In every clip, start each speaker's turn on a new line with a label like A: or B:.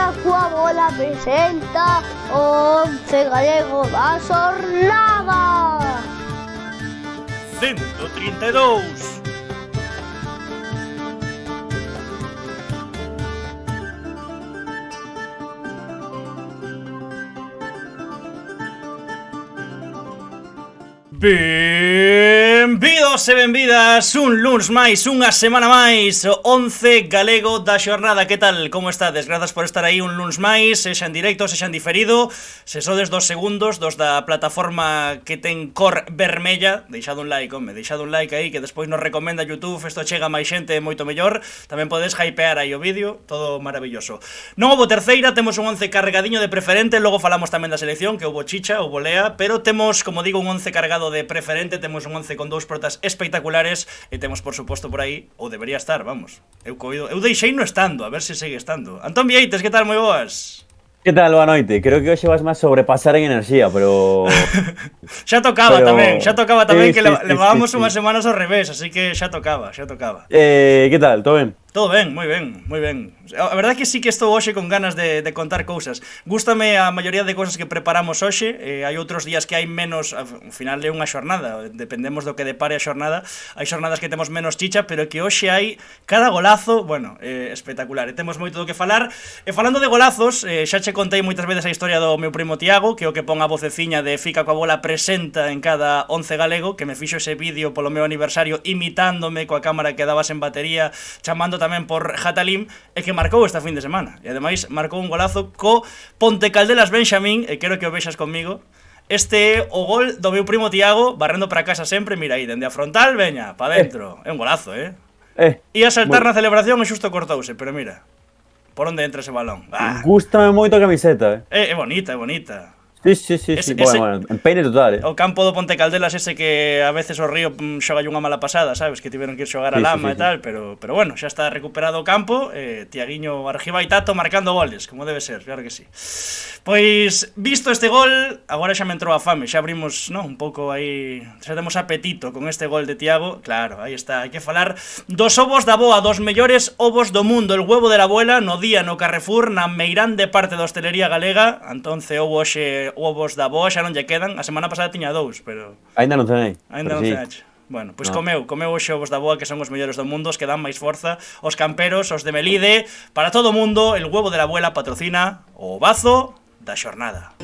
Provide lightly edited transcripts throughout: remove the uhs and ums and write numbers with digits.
A: Fica coa bola presenta o 11 galego da xornada.
B: 132. Benvidos e benvidas un luns máis, unha semana máis, o 11 galego da xornada. Que tal? Como estades? Grazas por estar aí un luns máis, sexa en directo, sexa en diferido. Se sodes dos segundos, dos da plataforma que ten cor vermella, deixade un like, home, deixade un like aí, que despois nos recomenda YouTube, isto chega máis xente moito mellor. Tamén podes hypear aí o vídeo, todo maravilloso. Non houbo terceira, temos un 11 carregadiño de preferente, logo falamos tamén da selección, que houbo chicha, houbo lea, pero temos, como digo, un 11 cargado de preferente, temos un 11 con dous protas espectaculares e temos, por suposto, por aí, ou debería estar, vamos. Eu deixei no estando, a ver se segue estando. Antón Vieites, que tal? Moi boas.
C: Que tal, boa noite? Creo que hoxe vas máis sobrepasar en enerxía, pero...
B: xa tocaba tamén
C: sí,
B: que levábamos unhas semanas ao revés, así que xa tocaba.
C: Que tal? Todo ben?
B: Todo ben, moi ben, moi ben. A verdade é que sí que estou hoxe con ganas de contar cousas. Gústame a maioría de cousas que preparamos hoxe. Hai outros días que hai menos, ao final é unha xornada, dependemos do que depare a xornada. Hai xornadas que temos menos chicha, pero que hoxe hai cada golazo, bueno, espectacular. E temos moito do que falar. E falando de golazos, xa che contei moitas veces a historia do meu primo Tiago, que é o que pon a voceciña de Fica coa bola presenta en cada 11 galego, que me fixo ese vídeo polo meu aniversario imitándome coa cámara que dabas en batería, chamando tamén por Jatalim, e que marcou esta fin de semana. E ademais marcou un golazo co Ponte Caldelas Benxamín, e quero que o vexas comigo. Este é o gol do meu primo Tiago, barrendo para casa sempre, mira aí, dende a frontal, veña, pa dentro. É un golazo, Ia saltar na celebración e xusto cortouse, pero mira, por onde entra ese balón.
C: Gústame moito a camiseta,
B: É bonita, é bonita.
C: Sí. Bueno, empeine total,
B: O campo do Ponte Caldelas ese que a veces o Río xoga unha mala pasada, sabes? Que tiveron que ir xogar a lama e tal, pero bueno, xa está recuperado o campo, Tiaguiño Argiva e Tato marcando goles, como debe ser, claro que sí. Pois, visto este gol, agora xa me entrou a fame, xa abrimos, un pouco aí, xa temos apetito con este gol de Tiago, claro, aí está, hai que falar dos ovos da boa, dos mellores ovos do mundo, el huevo de la abuela, no día no Carrefour, na meirande parte da hostelería galega, entonces houbo hoxe ovos da boa, xa non lle quedan. A semana pasada tiña dous, pero...
C: Ainda non cenei.
B: Ainda non cenache. Bueno, pois comeu hoxe ovos da boa, que son os mellores do mundo, os que dan máis forza, os camperos, os de Melide. Para todo o mundo, el huevo de la abuela patrocina o ovazo da xornada.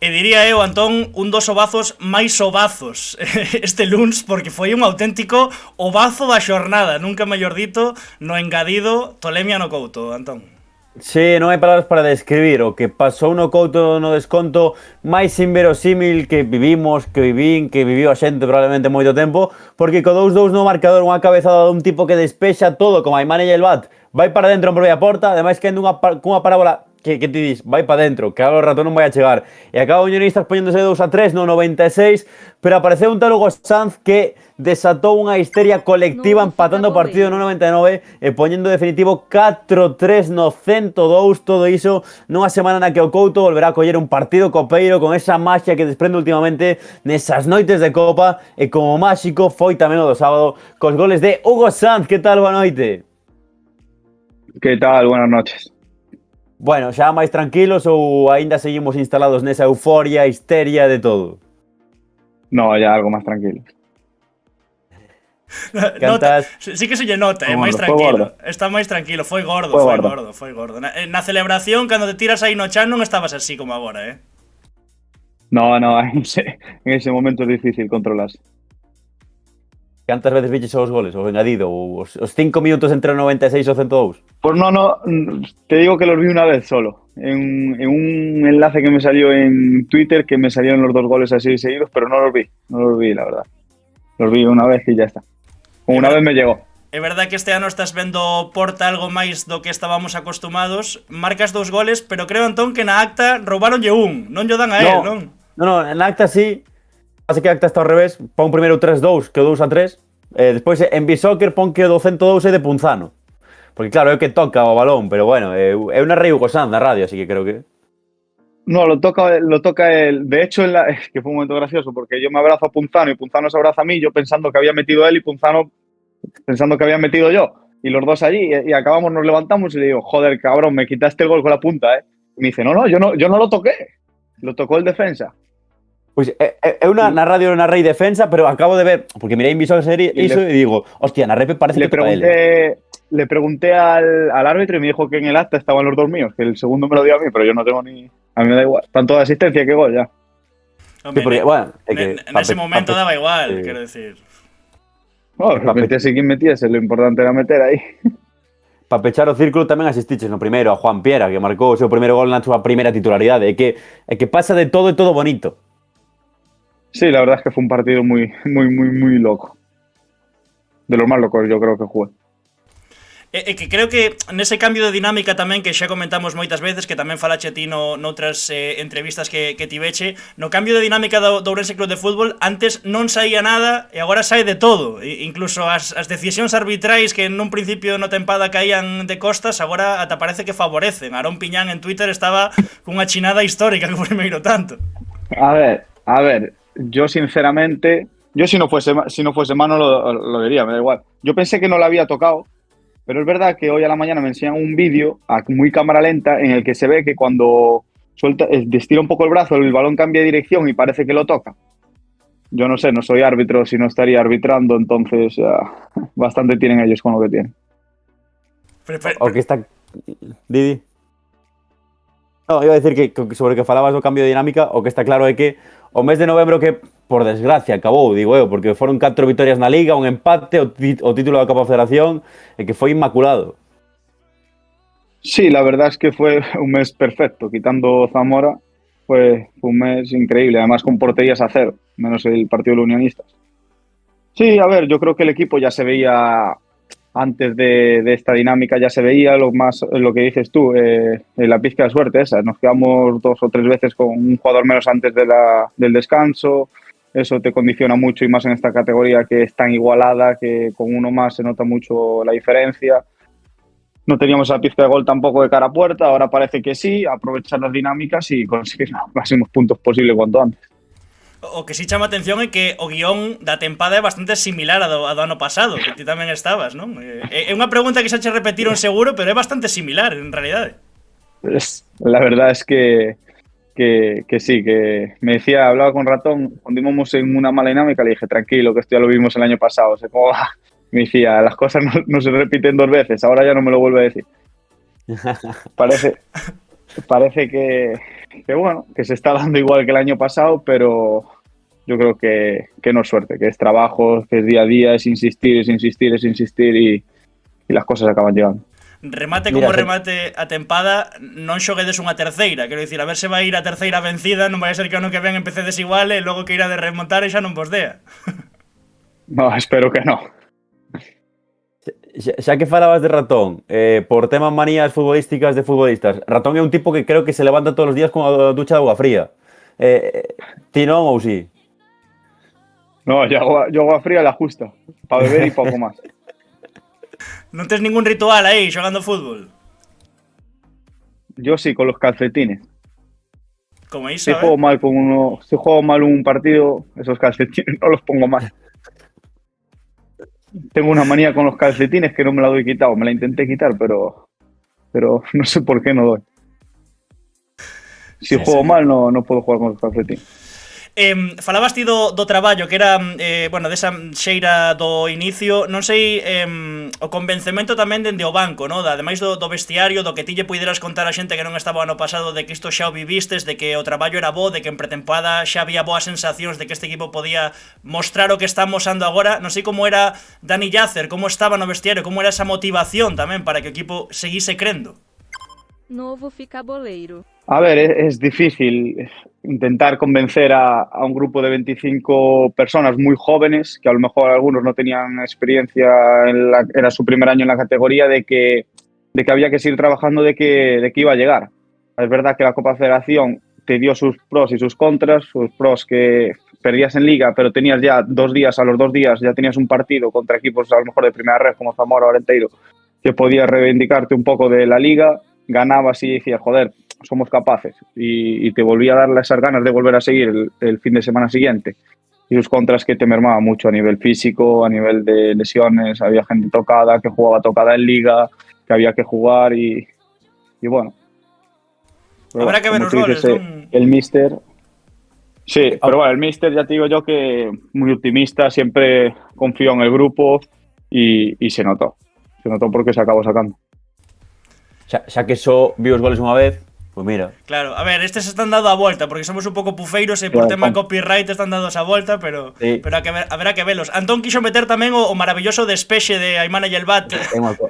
B: E diría eu, Antón, un dos ovazos máis ovazos este luns, porque foi un auténtico ovazo da xornada, nunca mellor dito, no engadido Tolemia no Couto, Antón.
C: Sí, non hai palabras para describir o que pasou no Couto no desconto máis inverosímil que vivimos, que viviu a xente probablemente moito tempo, porque co 2-2 no marcador, unha cabezada dun tipo que despexa todo, como a Imane e el Bat, vai para dentro en propia porta, ademais que cunha parábola que ti dis, vai para dentro, que agora o ratón non vai a chegar. E acaba o Unionistas poñéndose 2-3 no 96, pero apareceu un tal Hugo Sanz que desatou unha histeria colectiva empatando o partido no 99 e poñendo definitivo 4-3 no 102, todo iso nunha semana na que o Couto volverá a coller un partido copeiro con esa maxia que desprende últimamente nesas noites de Copa, e como máxico foi tamén o do sábado cos goles de Hugo Sanz. Que tal, boa noite?
D: Que tal, buenas noches.
C: Bueno, xa máis tranquilos ou aínda seguimos instalados nesa euforia, histeria de todo?
D: No, ya algo máis tranquilo.
C: Cantas...
B: Sí que se lle nota, máis tranquilo. Está máis tranquilo, foi gordo. Na celebración, cando te tiras aí no chan, non estabas así como agora,
D: No, en ese momento é difícil controlarse.
C: Cantas veces viches os goles, o engadido, os 5 minutos entre o 96 e o 102?
D: Pues no, te digo que los vi una vez solo, en un enlace que me salió en Twitter, que me salieron los dos goles así seguidos, pero no los vi, la verdad. Los vi una vez y ya está. Una vez me llegó.
B: É verdade que este ano estás vendo Porta algo máis do que estábamos acostumados. Marcas 2 goles, pero creo, Antón, que na acta roubaronlle un. Non lle dan a él, non?
C: No, en acta sí. Pasa que acta está ao revés. Pon primeiro 3-2 que o 2-3. Despois en Bisoccer pon que o 202 é de Punzano. Porque claro, é o que toca o balón, pero bueno, eu narrei o Cosán na radio, así que creo que...
D: No, lo toca él. De hecho, es que fue un momento gracioso porque yo me abrazo a Punzano y Punzano se abraza a mí, yo pensando que había metido él y Punzano pensando que había metido yo. Y los dos allí y acabamos, nos levantamos y le digo, joder, cabrón, me quitaste el gol con la punta, ¿eh? Y me dice, no, yo no lo toqué. Lo tocó el defensa.
C: Pois eu na radio narrei defensa, pero acabo de ver, porque mirei en visor serie iso e digo, hostia, na repe parece que toca ele.
D: Le pregunté al árbitro y me dijo que en el acta estaban los dos míos, que el segundo me lo dio a mí, pero yo no tengo ni... A mí me da igual. Tanto de asistencia que gol ya.
B: Hombre,
C: Sí, porque, bueno,
B: en ese momento daba igual, quiero decir.
D: Bueno, metiese quien metiese, lo importante era meter ahí.
C: Para pechar o círculo tamén asistiches no primeiro a Juan Piera, que marcou o seu primeiro gol na súa primeira titularidade. É que pasa de todo e todo bonito.
D: Sí, la verdad es que fue un partido muy loco. De los más locos, yo creo que jugué.
B: Que creo que nese cambio de dinámica tamén que xa comentamos moitas veces, que tamén falache ti noutras entrevistas que tiveche, no cambio de dinámica do Ourense Club de Fútbol, antes non saía nada e agora sai de todo, incluso as decisións arbitrais que nun principio no tempada caían de costas, agora ata parece que favorecen. Aarón Piñán en Twitter estaba cunha chinada histórica que primeiro tanto.
D: A ver, yo sinceramente, si no fuese mano lo diría, me da igual. Yo pensé que no lo había tocado. Pero es verdad que hoy a la mañana me enseñan un vídeo a muy cámara lenta en el que se ve que cuando estira un poco el brazo, el balón cambia de dirección y parece que lo toca. Yo no sé, no soy árbitro, si no estaría arbitrando, entonces bastante tienen ellos con lo que tienen.
C: O que está... Didi. No, iba a decir que sobre que falabas do cambio de dinámica, o que está claro é que o mes de novembro que, por desgracia, acabou, digo eu, porque foron 4 vitorias na Liga, un empate, o título da Copa Federación, e que foi inmaculado.
D: Sí, la verdad es que fue un mes perfecto. Quitando Zamora, fue un mes increíble, además con porterías a cero, menos el partido de los Unionistas. Sí, a ver, yo creo que el equipo ya se veía antes de esta dinámica, ya se veía lo que dices tú, la pizca de suerte esa. Nos quedamos 2 o 3 veces con un jugador menos antes del descanso. Eso te condiciona mucho y más en esta categoría que es tan igualada que con uno más se nota mucho la diferencia. No teníamos esa pizca de gol tampoco de cara a puerta, ahora parece que sí, aprovechar las dinámicas y conseguir los máximos puntos posibles cuanto antes.
B: O que sí chama atención é que o guión da tempada é bastante similar a do ano pasado, que ti tamén estabas, non? É unha pregunta que xa che repetiron seguro, pero é bastante similar, en realidade.
D: La verdad es que sí, que me decía, hablaba con Ratón, cuando íbamos en una mala dinámica, le dije, tranquilo, que esto ya lo vimos el año pasado. O sea, como, me decía, las cosas no se repiten 2 veces, ahora ya no me lo vuelve a decir. Parece que bueno, que se está dando igual que el año pasado, pero yo creo que no es suerte, que es trabajo, que es día a día, es insistir y las cosas acaban llegando.
B: Remate como remate a tempada, non xoguedes unha terceira, quero dicir, a ver se vai ir a terceira vencida, non vai a ser que ano que ven empece desigual e logo que irá de remontar e xa non vos dea.
D: No, espero que no.
C: Xa que falabas de Ratón, por temas manías futbolísticas de futbolistas, Ratón é un tipo que creo que se levanta todos os días con a ducha de agua fría. Ti non ou si?
D: No, yo agua fría la justa, para beber y poco más.
B: Non tes ningún ritual aí xogando fútbol?
D: Yo sí, con los calcetines.
B: Como iso,
D: si juego mal un partido, esos calcetines no los pongo mal. Tengo una manía con los calcetines que no me la doy quitado. Me la intenté quitar, pero no sé por qué no doy. Si juego mal, no puedo jugar con los calcetines.
B: Falabas ti do traballo que era, bueno, desa xeira do inicio, non sei o convencemento tamén dende o banco, no? Ademais do vestiario, do que ti lle puideras contar a xente que non estaba ano pasado de que isto xa o vivistes, de que o traballo era bo, de que en pretempada xa había boas sensacións de que este equipo podía mostrar o que está mosando agora. Non sei como era Dani Yacer, como estaba no vestiario, como era esa motivación tamén para que o equipo seguise crendo.
E: Novo ficaboleiro.
D: A ver, es difícil intentar convencer a un grupo de 25 personas muy jóvenes, que a lo mejor algunos no tenían experiencia, era su primer año en la categoría, de que había que seguir trabajando, de que iba a llegar. Es verdad que la Copa Federación te dio sus pros y sus contras. Sus pros que perdías en Liga, pero tenías ya 2 días, a los 2 días ya tenías un partido contra equipos a lo mejor de primera red como Zamora o Arenteiro, que podías reivindicarte un poco de la Liga, ganabas y decías, joder, somos capaces. Y te volvía a dar esas ganas de volver a seguir el fin de semana siguiente. Y sus contras que te mermaba mucho a nivel físico, a nivel de lesiones, había gente tocada, que jugaba tocada en Liga, que había que jugar y bueno. Pero
B: Habrá que ver
D: como
B: los
D: tú
B: goles,
D: dices,
B: ¿no?
D: el míster... Sí, pero bueno, el míster, ya te digo yo que muy optimista, siempre confió en el grupo y se notó. Se notó porque se acabó sacando.
C: Xa que só vi os goles unha vez, pois mira.
B: Claro, a ver, estes están dando a volta, porque somos un pouco pufeiros e por
D: Claro,
B: tema de copyright están dando a volta, pero
C: Sí.
B: haberá que velos. Antón quiso meter tamén o maravilloso despexe de Aymana y el Bat.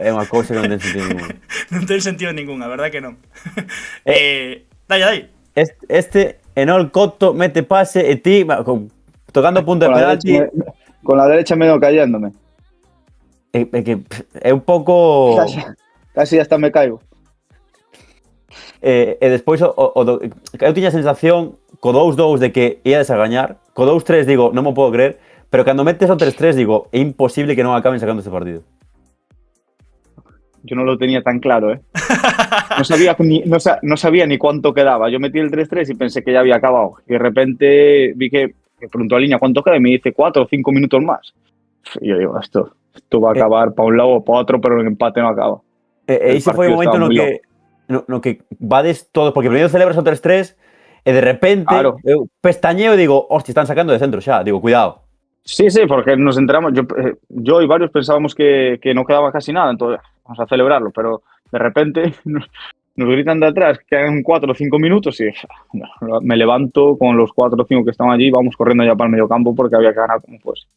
C: É unha cousa que non ten sentido ningún.
B: Non ten sentido ningún, a verdad que non. Dai.
C: Este Enol Cotto mete pase e ti tocando punto de penalti.
D: Con la derecha medio cayéndome.
C: É un pouco
D: Casi hasta me caigo.
C: e despois eu tiña a sensación co 2-2 de que íades a gañar, co 2-3 digo, non me podo creer, pero cando metes o 3-3 digo, é imposible que non acaben sacando este partido.
D: Yo no lo tenía tan claro, ¿eh? No sabía ni cuánto quedaba. Yo metí el 3-3 y pensé que ya había acabado. Y de repente vi que preguntó a línea cuánto queda y me dice 4 o 5 minutos más. Y yo digo, esto va a acabar para un lado o para otro, pero el empate no acaba.
C: Ese foi o momento no que vades todos, porque primeiro celebras o 3-3 e de repente
D: Claro.
C: eu pestañeo e digo, hostia, están sacando de centro xa, digo, cuidado.
D: Sí, porque nos enteramos. Yo y varios pensábamos que no quedaba casi nada, entonces vamos a celebrarlo, pero de repente nos gritan de atrás que quedan 4 o 5 minutos y me levanto con los 4 o 5 que estaban allí, vamos corriendo ya para el medio campo porque había que ganar como fuese.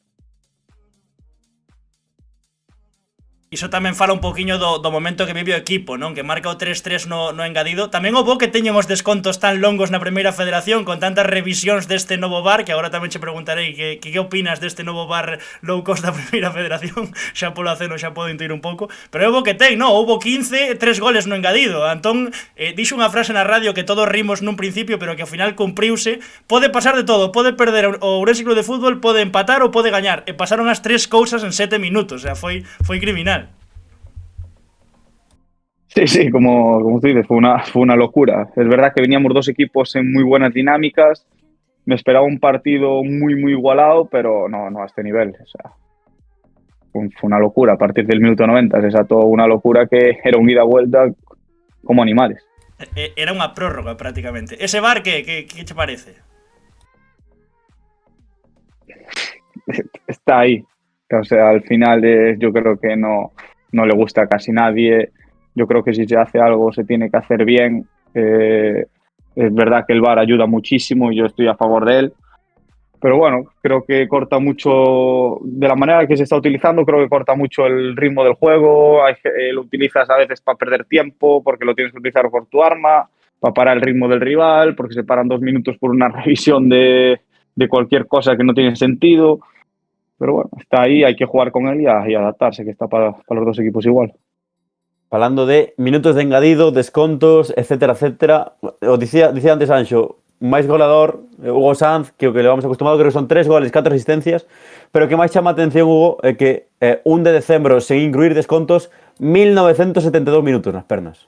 B: Iso tamén fala un poquiño do momento que vive o equipo, non? Que marca o 3-3 no engadido. Tamén o bo que teñen os descontos tan longos na primeira federación con tantas revisións deste novo bar, que agora tamén che preguntarei que opinas deste novo bar low cost da primeira federación. Xa polo aceno xa podo intuir un pouco, pero é o bo que ten, non? Houbo 15, 3 goles no engadido. Antón dixo unha frase na radio que todos rimos nun principio, pero que ao final cumpriuse. Pode pasar de todo, pode perder o Ourense Club de Fútbol, pode empatar ou pode gañar. E pasaron as 3 cousas en 7 minutos, o sea, foi criminal.
D: Sí, como tú dices, fue una locura. Es verdad que veníamos 2 equipos en muy buenas dinámicas. Me esperaba un partido muy, muy igualado, pero no a este nivel. O sea, fue una locura. A partir del minuto 90 se desató una locura que era un ida-vuelta como animales.
B: Era unha prórroga prácticamente. Ese bar, que te parece?
D: Está ahí. O sea, al final yo creo que no le gusta a casi nadie. Yo creo que si se hace algo se tiene que hacer bien. Es verdad que el VAR ayuda muchísimo y yo estoy a favor de él. Pero bueno, creo que corta mucho, de la manera que se está utilizando, creo que corta mucho el ritmo del juego. Lo utilizas a veces para perder tiempo, porque lo tienes que utilizar por tu arma, para parar el ritmo del rival, porque se paran 2 minutos por una revisión de cualquier cosa que no tiene sentido. Pero bueno, está ahí, hay que jugar con él y adaptarse, que está para los 2 equipos igual.
C: Falando de minutos de engadido, descontos, etcétera, etcétera. O dicía antes Anxo, máis goleador, Hugo Sanz, que o que le vamos acostumado, creo que son 3 goles, 4 asistencias, pero que máis chama a atención, Hugo, é que 1 de decembro, sen incluir descontos, 1972 minutos nas pernas.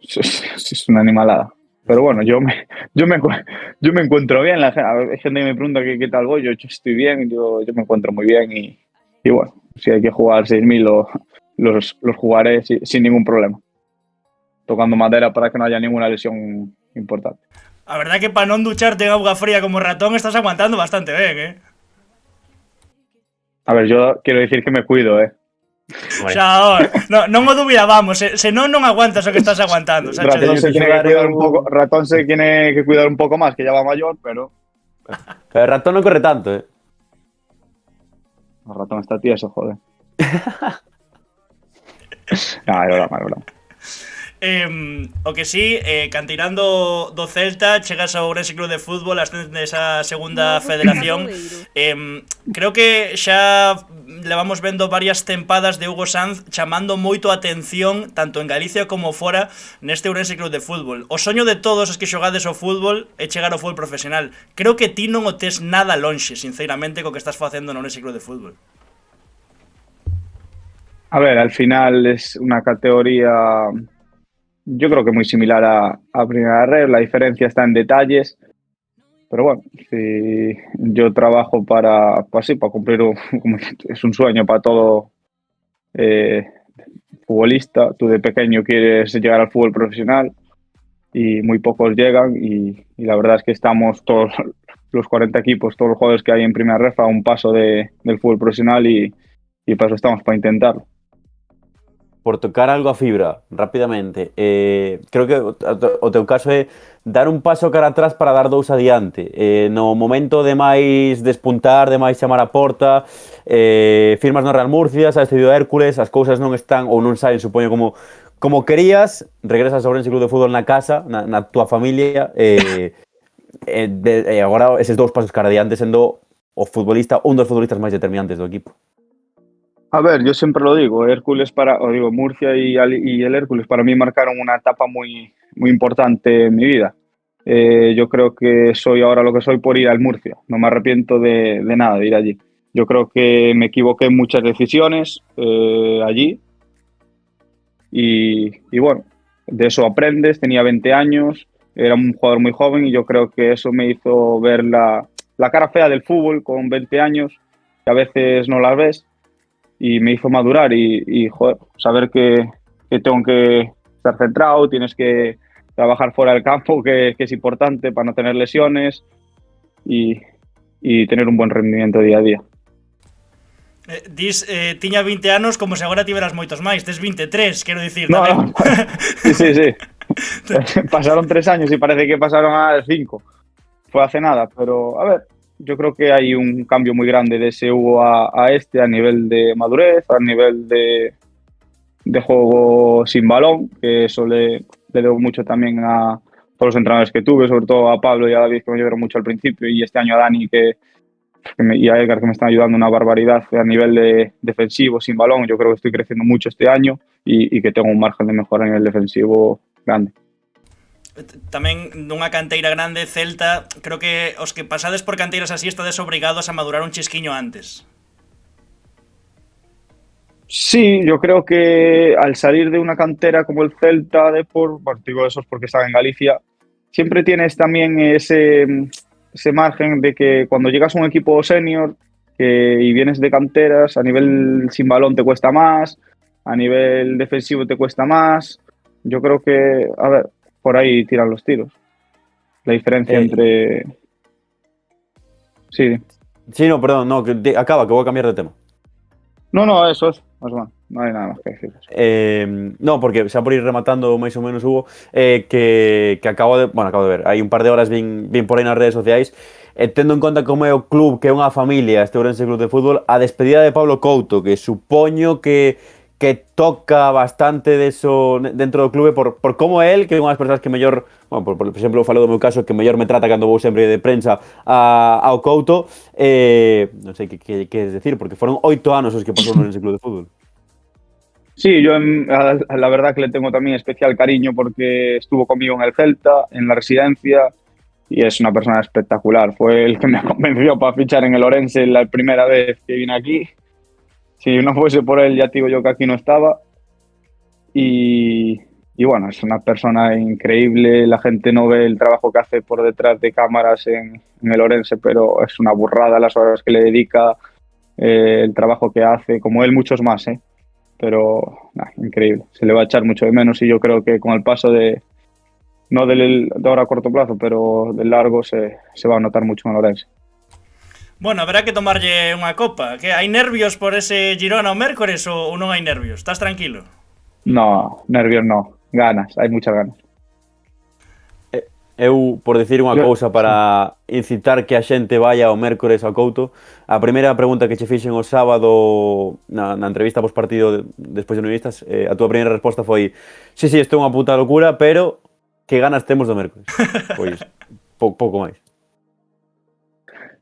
D: Es una animalada. Pero bueno, yo me encuentro bien. Hay gente que me pregunta qué tal voy. Yo estoy bien, yo me encuentro muy bien y bueno, si hay que jugar 6.000 los jugaré sin ningún problema. Tocando madera para que no haya ninguna lesión importante.
B: A verdad que para non ducharte en auga fría como ratón estás aguantando bastante ben,
D: A ver, yo quiero decir que me cuido,
B: Xa, non o dubidamos, se non aguantas o que estás aguantando.
D: Ratón se tiene que cuidar un poco más, que ya va mayor, pero
C: el ratón non corre tanto, El
D: ratón está tieso, joder. No, es broma.
B: O que sí, canteirando do Celta, chegas ao Ourense Club de Fútbol, ascendes a segunda federación. Creo que xa levamos vendo varias tempadas de Hugo Sanz chamando moito a atención, tanto en Galicia como fora, neste Ourense Club de Fútbol. O soño de todos os que xogades ao fútbol é chegar ao fútbol profesional. Creo que ti non o tes nada lonxe, sinceramente, co que estás facendo no Ourense Club de Fútbol.
D: A ver, al final es una categoría, yo creo que muy similar a Primera Red. La diferencia está en detalles. Pero bueno, si yo trabajo para cumplir es un sueño para todo futbolista. Tú de pequeño quieres llegar al fútbol profesional y muy pocos llegan y la verdad es que estamos todos los 40 equipos, todos los jugadores que hay en Primera Ref a un paso del fútbol profesional y para eso estamos, para intentarlo.
C: Por tocar algo a fibra, rapidamente, creo que o teu caso é dar un paso cara atrás para dar dous adiante. No momento de máis despuntar, de máis chamar a porta, firmas no Real Murcia, sabes cedido a Hércules, as cousas non están ou non saen, supoño, como querías, regresas ao Ourense Club de Fútbol na casa, na tua familia, agora eses dous pasos cara adiante sendo o futbolista, un dos futbolistas máis determinantes do equipo.
D: A ver, yo siempre lo digo, Murcia y el Hércules para mí marcaron una etapa muy, muy importante en mi vida. Yo creo que soy ahora lo que soy por ir al Murcia, no me arrepiento de nada de ir allí. Yo creo que me equivoqué en muchas decisiones allí y bueno, de eso aprendes, tenía 20 años, era un jugador muy joven y yo creo que eso me hizo ver la cara fea del fútbol con 20 años, que a veces no las ves. Y me hizo madurar y joder, saber que tengo que estar centrado, tienes que trabajar fuera del campo, que es importante para no tener lesiones y tener un buen rendimiento día a día.
B: Tiña 20 anos como se agora tiveras moitos máis, tes 23, quero dicir.
D: No. Sí. Pasaron 3 años y parece que pasaron a 5. Fue hace nada, pero a ver, yo creo que hay un cambio muy grande de ese Hugo a este a nivel de madurez, a nivel de juego sin balón, que eso le debo mucho también a todos los entrenadores que tuve, sobre todo a Pablo y a David, que me ayudaron mucho al principio, y este año a Dani y a Edgar, que me están ayudando una barbaridad a nivel de defensivo sin balón. Yo creo que estoy creciendo mucho este año y que tengo un margen de mejora a nivel defensivo grande.
B: Tamén nunha canteira grande, Celta, creo que os que pasades por canteiras así estades obrigados a madurar un chisquiño antes.
D: Sí, yo creo que al salir de una cantera como el Celta, digo eso es porque estaba en Galicia, siempre tienes también ese margen de que cuando llegas a un equipo senior y vienes de canteras, a nivel sin balón te cuesta más, a nivel defensivo te cuesta más. Yo creo que, a ver, por ahí tiran los tiros. La diferencia entre... Sí.
C: Sí, no, perdón, no, acaba, que voy a cambiar de tema.
D: No, eso es. Más o menos. No hay nada más que decir.
C: No, porque xa por ir rematando máis ou menos, Hugo, que acabo de ver, hai un par de horas vin por aí nas redes sociais, tendo en conta como é o club, que é unha familia, este Ourense Club de Fútbol, a despedida de Pablo Couto, que supoño que toca bastante deso dentro do clube por como é el, que é unha das persoas que mellor, bueno, por exemplo, falo do meu caso, que mellor me trata cando vou sempre de prensa ao Couto. Non sei que queres decir, porque foron 8 anos os que pasou no Ourense Club de Fútbol.
D: Sí, yo la verdad que le tengo también especial cariño porque estuvo conmigo en el Celta, en la residencia, y es una persona espectacular. Fue el que me convenció para fichar en el Ourense la primera vez que vine aquí. Si no fuese por él, ya te digo yo que aquí no estaba. Y bueno, es una persona increíble. La gente no ve el trabajo que hace por detrás de cámaras en el Ourense, pero es una burrada las horas que le dedica, el trabajo que hace, como él muchos más, pero increíble. Se le va a echar mucho de menos y yo creo que con el paso no de ahora a corto plazo, pero del largo se va a notar mucho en el Ourense.
B: Bueno, habrá que tomarlle unha copa. Que hai nervios por ese Girona o Mércores ou non hai nervios? Estás tranquilo?
D: No, nervios no. Ganas, hay muchas ganas.
C: Eu, por decir unha cousa para incitar que a xente vaya o mércores ao Couto, a primeira pregunta que che fixen o sábado na entrevista pos partido despois de unionistas, a túa primeira resposta foi sí, isto é unha puta locura, pero que ganas temos do mércores. Pois, pouco máis.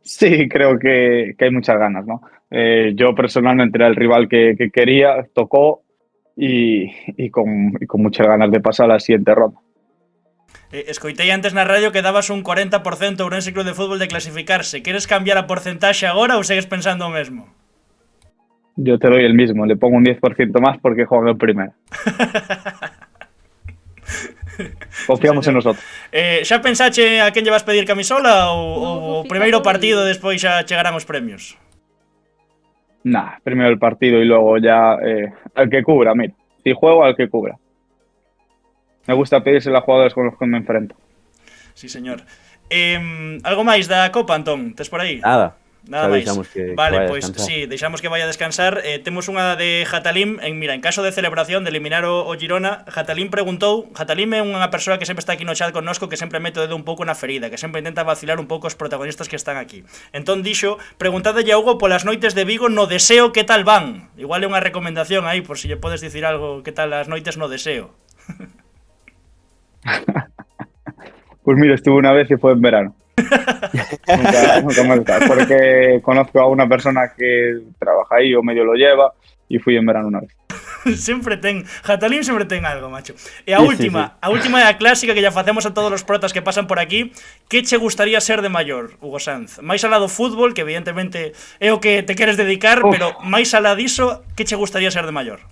D: Sí, creo que hay muchas ganas, ¿no? Yo personalmente era el rival que quería, tocó y con muchas ganas de pasar a la siguiente ronda.
B: Escoitei antes na radio que dabas un 40% Ourense Club de Fútbol de clasificarse. Queres cambiar a porcentaxe agora ou segues pensando o mesmo?
D: Yo te doy el mismo, le pongo un 10% más porque juega en primera. Confiamos
B: Sí,
D: en nosotros.
B: Xa pensache a quen lle vas pedir camisola ou o primeiro partido despois xa chegarán os premios?
D: Nah, primero el partido y luego ya al que cubra, mira. Si juego, al que cubra. Me gusta pedírselo a jugadores con los que me enfrento.
B: Sí, señor. Algo máis da Copa, Antón? Tes por aí?
C: Nada
B: máis. Vale,
C: pois
B: sí, deixamos que vaya a descansar. Temos unha de Jatalim, en caso de celebración de eliminar o Girona, Jatalim preguntou, Jatalim é unha persoa que sempre está aquí no chat connosco, que sempre mete o dedo un pouco na ferida, que sempre intenta vacilar un pouco os protagonistas que están aquí. Entón dixo, preguntadelle a Hugo polas noites de Vigo no Deseo que tal van. Igual é unha recomendación aí, por si lle podes dicir algo, que tal as noites no Deseo.
D: Pues mira, estuve una vez y fue en verano. nunca me gusta, porque conozco a una persona que trabaja ahí o medio lo lleva y fui en verano una vez.
B: Jatalim sempre ten algo, macho. E a última é a clásica que ya facemos a todos os protas que pasan por aquí. Que che gustaría ser de maior, Hugo Sanz? Máis alá do fútbol, que evidentemente é o que te queres dedicar, pero máis alá diso, que che gustaría ser de maior?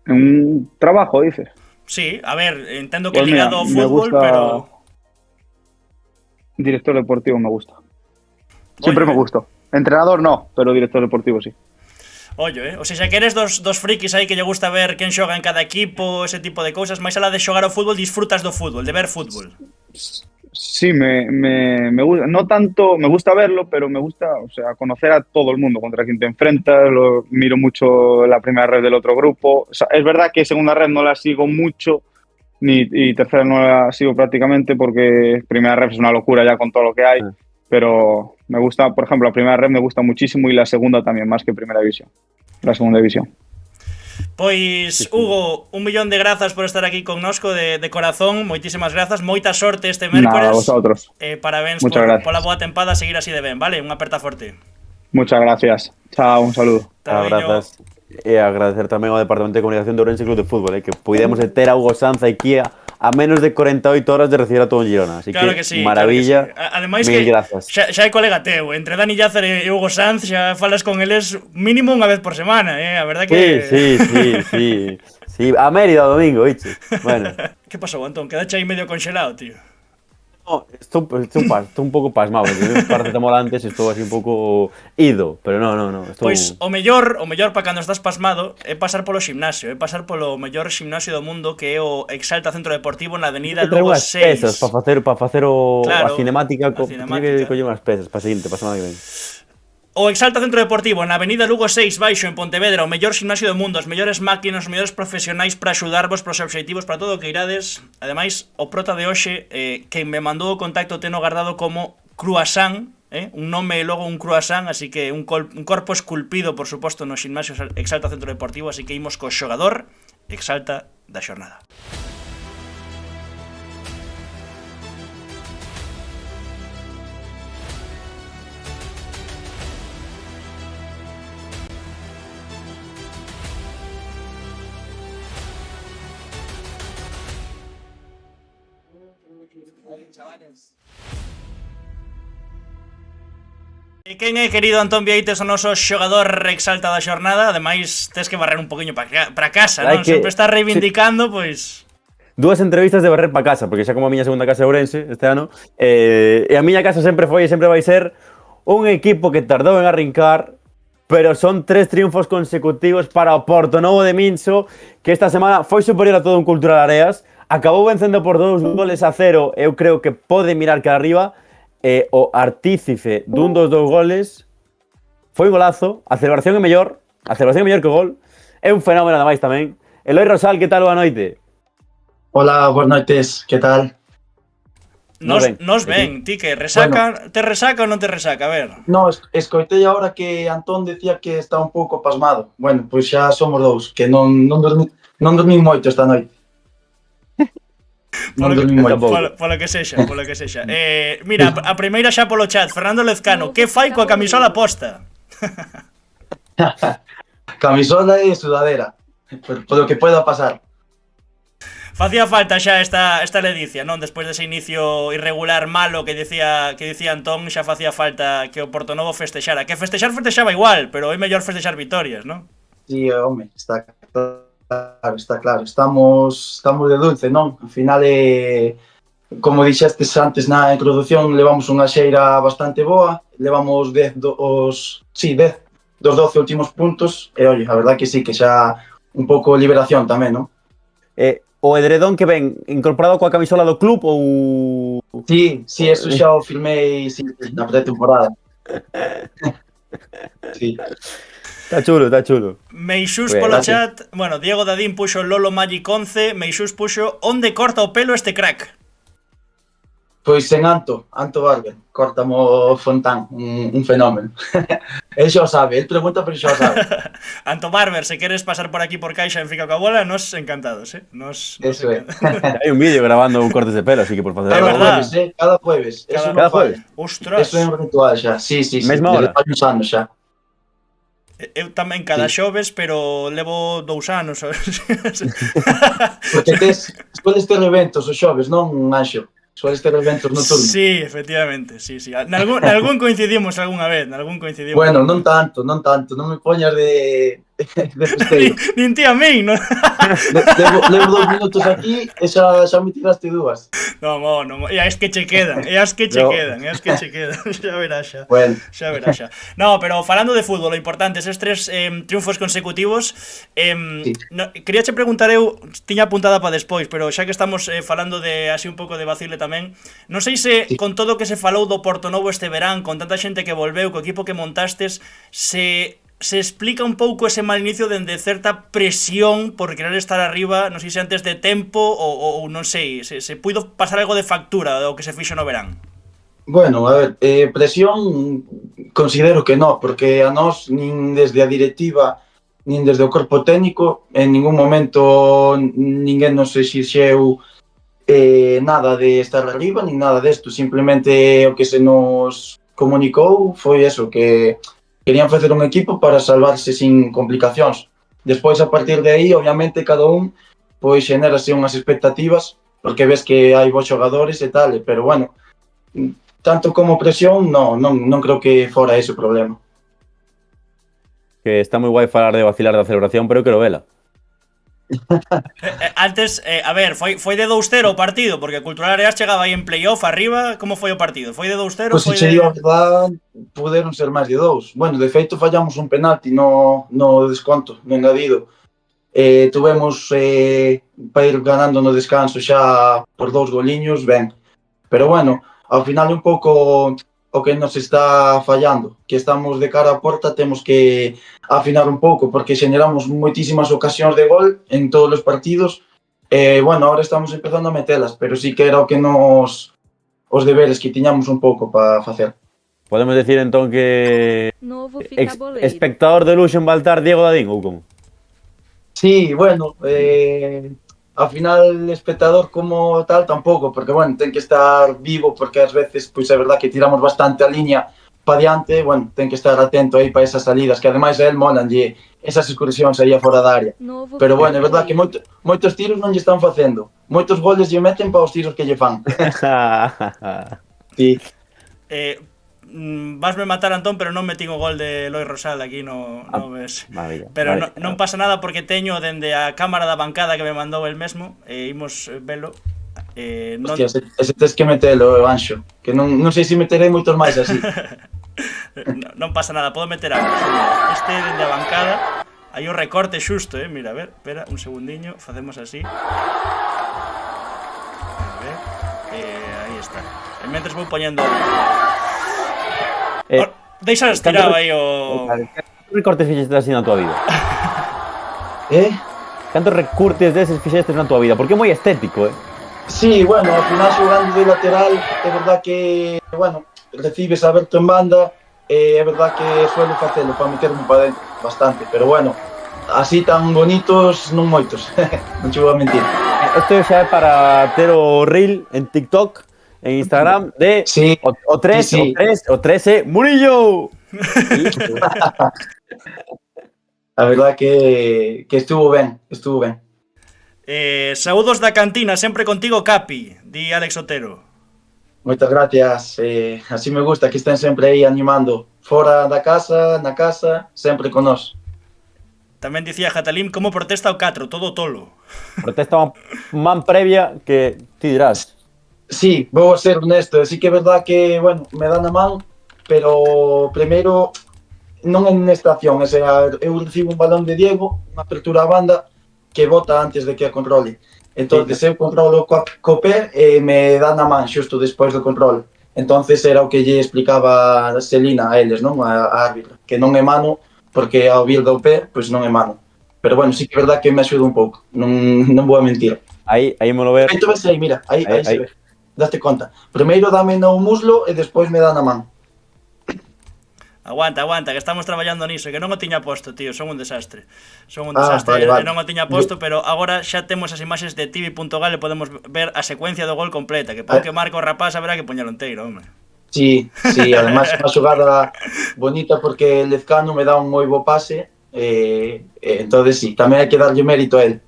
D: Un trabajo, dices.
B: Sí, a ver, entiendo que
D: Pues
B: ligado ao fútbol, pero...
D: Director deportivo me gusta. Siempre me gustó. Entrenador no, pero director deportivo sí.
B: Oye, o sea, que eres dos frikis aí que lle gusta ver quen xoga en cada equipo, ese tipo de cousas, máis alá de xogar ao fútbol, disfrutas do fútbol, de ver fútbol.
D: Sí, me gusta, no tanto, me gusta verlo, pero me gusta, o sea, conocer a todo el mundo contra quien te enfrentas, miro mucho la primera red del otro grupo. O sea, es verdad que segunda red no la sigo mucho, y tercera no la sigo prácticamente porque primera red es una locura ya con todo lo que hay, pero me gusta, por ejemplo, la primera red me gusta muchísimo y la segunda también, más que primera división, la segunda división.
B: Pois, Hugo, 1.000.000 de grazas por estar aquí connosco de corazón, moitísimas grazas, moita sorte este mércores.
D: Nada, vosotros.
B: Parabéns pola boa tempada, seguir así de ben, vale? Unha aperta forte.
D: Muchas gracias. Chao, un saludo.
C: Grazas. E agradecer tamén ao Departamento de Comunicación do Ourense Club de Fútbol, que puidemos ter a Hugo Sanz aquí a menos de 48 horas de recibir a todo en Girona. Así
B: claro
C: que
B: sí,
C: maravilla.
B: Claro que sí. Ademais
C: mil
B: que
C: grazas.
B: xa é colega teu, entre Dani Llácer e Hugo Sanz xa falas con eles mínimo unha vez por semana, a verdad que...
C: Sí, a Mérida o domingo, iche. Bueno.
B: Que pasou, Antón? Quedache aí medio conxelado, tío.
C: No, estou un pouco pasmado, porque eu paracetamol antes estou así un pouco ido, pero no, estou...
B: Pois o mellor para cando estás pasmado é pasar polo gimnasio, é pasar polo mellor gimnasio do mundo, que é o Exalta Centro Deportivo na avenida Lugo 6.
C: Pesas para facer claro, a cinemática,
B: que
C: coller unhas pesas para seguinte, para semana que ven.
B: O Exalta Centro Deportivo na avenida Lugo 6 baixo en Pontevedra, o mellor gimnasio do mundo, as mellores máquinas, os mellores profesionais para axudarvos pros obxectivos, para todo o que irades. Ademais, o prota de hoxe, quen me mandou o contacto teno guardado como Croissant, un nome e logo un croissant, así que un corpo esculpido, por suposto, no gimnasio Exalta Centro Deportivo, así que imos co xogador Exalta da xornada. E quen é, querido Antón Vieites, o noso xogador Exalta da xornada? Ademais, tes que barrer un poquinho para casa, non? Sempre estás reivindicando, pois...
C: Dúas entrevistas de barrer para casa, porque xa como a miña segunda casa é Ourense este ano, e a miña casa sempre foi e sempre vai ser un equipo que tardou en arrincar, pero son 3 triunfos consecutivos para o Portonovo de Minso, que esta semana foi superior a todo un Cultural Areas, acabou vencendo por 2-0, eu creo que pode mirar cara arriba, e o artícipe dun dos 2 goles foi un golazo, a celebración é mellor que o gol, é un fenómeno ademais tamén. Eloi Rosal, que tal, boa noite?
F: Hola, buenas noches, ¿qué tal?
B: Nos ven, ti que resaca, te resaca ou non te resaca? A ver.
F: No, escoitei ahora que Antón decía que está un pouco pasmado. Bueno, pois xa somos dous, que non dormí moito esta noite. Non dormí moito.
B: Polo que sexa, polo que sexa. Mira, a primeira xa polo chat, Fernando Lezcano, que fai coa camisola posta?
F: Camisola e sudadera, por lo que pueda pasar.
B: Facía falta xa esta ledicia, non? Despois dese inicio irregular malo que dicía Antón, xa facía falta que o Portonovo festexara. Que festexaba igual, pero é mellor festexar vitorias, non?
F: Sí, home, está claro. Estamos de dulce, non? Al final, como dixestes antes na introducción, levamos unha xeira bastante boa, levamos 10 dos 12 últimos puntos, e oye, a verdad que sí, que xa un pouco liberación tamén, non?
C: O edredón que ven incorporado coa camisola do club ou...
F: Sí, eso xa o filmei na pretemporada. Sí.
C: Está chulo.
B: Meixús polo chat, bueno, Diego Dadín puxo Lolo Magic 11, Meixús puxo onde corta o pelo este crack?
F: Pois en Anto Barber, córtamo Fontán, un fenómeno. Él xa o sabe, él pregunta pero xa o sabe.
B: Anto Barber, se queres pasar por aquí por Caixa en Fica coa Bola, nos encantados, Nos
F: eso é.
B: encantados.
C: Hai un vídeo grabando un cortes de pelo, así que por facer...
F: Cada jueves.
C: Cada jueves.
B: Ostras.
F: Eso é un ritual xa, sí.
C: Mesma hora.
F: Desde varios anos xa.
B: Eu tamén cada xoves, pero levo 2 anos, sabes?
F: Porque sueles ter eventos os xoves, non, Anxo? Sueles ter eventos nocturnos.
B: Sí, efectivamente, sí. Nalgún coincidimos algunha vez,
F: Bueno, non tanto, non me poñas de festeiro.
B: Nin ti a min, non?
F: Levo 2 minutos aquí e xa me tiraste 2.
B: Non, e as que che quedan, xa verás xa.
F: Bueno.
B: Xa verás xa. No, pero falando de fútbol, o importante, eses 3 triunfos consecutivos,
F: sí.
B: Quería che preguntar eu, tiña apuntada para despois, pero xa que estamos falando de así un pouco de vacile tamén, non sei se
F: sí.
B: Con todo o que se falou do Portonovo este verán, con tanta xente que volveu, co equipo que montastes, se explica un pouco ese mal inicio dende certa presión por querer estar arriba, non sei se antes de tempo ou non sei, se puido pasar algo de factura do que se fixo no verán.
F: Bueno, a ver, presión considero que non, porque a nós nin desde a directiva nin desde o corpo técnico en ningún momento ninguén nos exixeu nada de estar arriba nin nada desto, simplemente o que se nos comunicou foi eso, que querían facer un equipo para salvarse sin complicacións. Despois, a partir de aí, obviamente, cada un pois xenérase unhas expectativas, porque ves que hai bons xogadores e tal, pero bueno, tanto como presión, non creo que fora ese o problema.
C: Que está moi guai falar de vacilar da celebración, pero quero vela.
B: Antes, a ver, foi de 2-0 o partido, porque Cultural Areas chegaba aí en playoff arriba, como foi o partido? Foi de 2-0?
F: Pois se che digo a verdade, puderon ser máis de 2. Bueno, de feito fallamos un penalti no desconto, no engadido. Tuvemos para ir ganando no descanso xa por 2 goliños, ben. Pero bueno, ao final un pouco o que nos está fallando, que estamos de cara á porta, temos que afinar un pouco, porque xeneramos moitísimas ocasións de gol en todos os partidos, bueno, ahora estamos empezando a metelas, pero sí que era o que os deberes que tiñamos un pouco para facer.
C: Podemos decir entón que espectador de luxo en Baltar Diego Dadín, ou como?
F: Sí, bueno, ao final espectador como tal tampouco, porque bueno, ten que estar vivo, porque ás veces pois é verdad que tiramos bastante a liña pa diante, bueno, ten que estar atento aí para esas salidas, que ademais a él molanlle esas excursións aí fora da área. Pero bueno, é verdad que moitos tiros non lle están facendo, moitos goles lle meten para os tiros que lle fan. Sí.
B: Vasme matar, Antón, pero non metín o gol de Eloi Rosal aquí no ves. Pero non pasa nada porque teño dende a cámara da bancada que me mandou el mesmo, imos velo.
F: Hostia, ese tes que metelo, Anxo, que non sei se meterei moitos máis así.
B: Non pasa nada, podo meter algo. Este dende a bancada, hai o recorte xusto, mira, a ver, espera un segundiño, facemos así. A ver, aí está. E mentres vou poñendo... Deixa estirado aí o...
C: Que recortes fixeste así na tua vida? Cantos recurtes deses fixestes na tua vida? Porque é moi estético,
F: Sí, bueno, ao final xogando de lateral, é verdad que, bueno, recibes aberto en banda, é verdad que suelo facelo para meterme para dentro, bastante, pero bueno, así tan bonitos, non moitos, non che vou a mentir.
C: Isto xa é para ter o reel en TikTok, en Instagram, de
F: Sí,
C: o 3,
F: sí, sí.
C: o 3 é Murillo!
F: A verdad que estuvo ben, estuvo ben.
B: Saúdos da cantina, sempre contigo, Capi, di Alex Otero.
F: Moitas gracias, así me gusta que estén sempre aí animando, fora da casa, na casa, sempre con nós.
B: Tamén dicía Jatalim como protesta o 4, todo tolo.
C: Protesta unha man previa que ti dirás.
F: Sí, vou ser honesto, sí que é verdad que, bueno, me dan a man, pero primeiro non é nesta acción, o sea, eu recibo un balón de Diego, unha apertura a banda, que bota antes de que a controle. Entonces eu controlo co pé e me dan a man xusto despois do control. Entonces era o que lle explicaba a Celina a eles, non? A árbitra, que non é mano porque ao vir do pé, pois non é mano. Pero bueno, sí que é verdad que me axuda un pouco, non vou a mentir.
C: Aí mo lo ver.
F: Aí tú ves aí, mira, aí se ve. Daste conta. Primeiro dame no muslo e despois me dan a man.
B: Aguanta, que estamos traballando niso, que non o tiña posto, tío, son un desastre. Vale. Non o tiña posto, pero agora xa temos as imaxes de tv.gal e podemos ver a secuencia do gol completa, que pon que marca o rapaz, haberá que poñelo enteiro, home.
F: Sí, además é unha xogada bonita porque Lezcano me dá un moi bo pase, entonces sí, tamén hai que darlle mérito a él.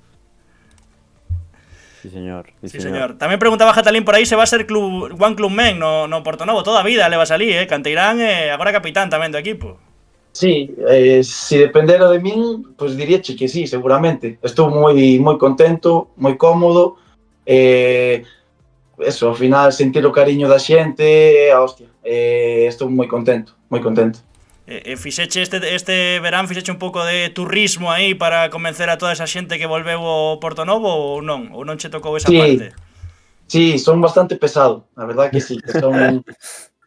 C: Sí, señor.
B: Sí, señor. Tamén preguntaba Jatalín por aí se va a ser One Club Men no Portonovo. Toda a vida levas ali, Canteirán e agora capitán tamén do equipo.
F: Sí, si dependera de min, pues diríache que sí, seguramente. Estou moi contento, moi cómodo. Eso, ao final sentir o cariño da xente, hostia. Estou moi contento, moi contento.
B: Fixeche este verán fixeche un pouco de turismo aí para convencer a toda esa xente que volveu ao Portonovo ou non? Ou non che tocou esa parte?
F: Sí, son bastante pesado, a verdad que sí. Que son...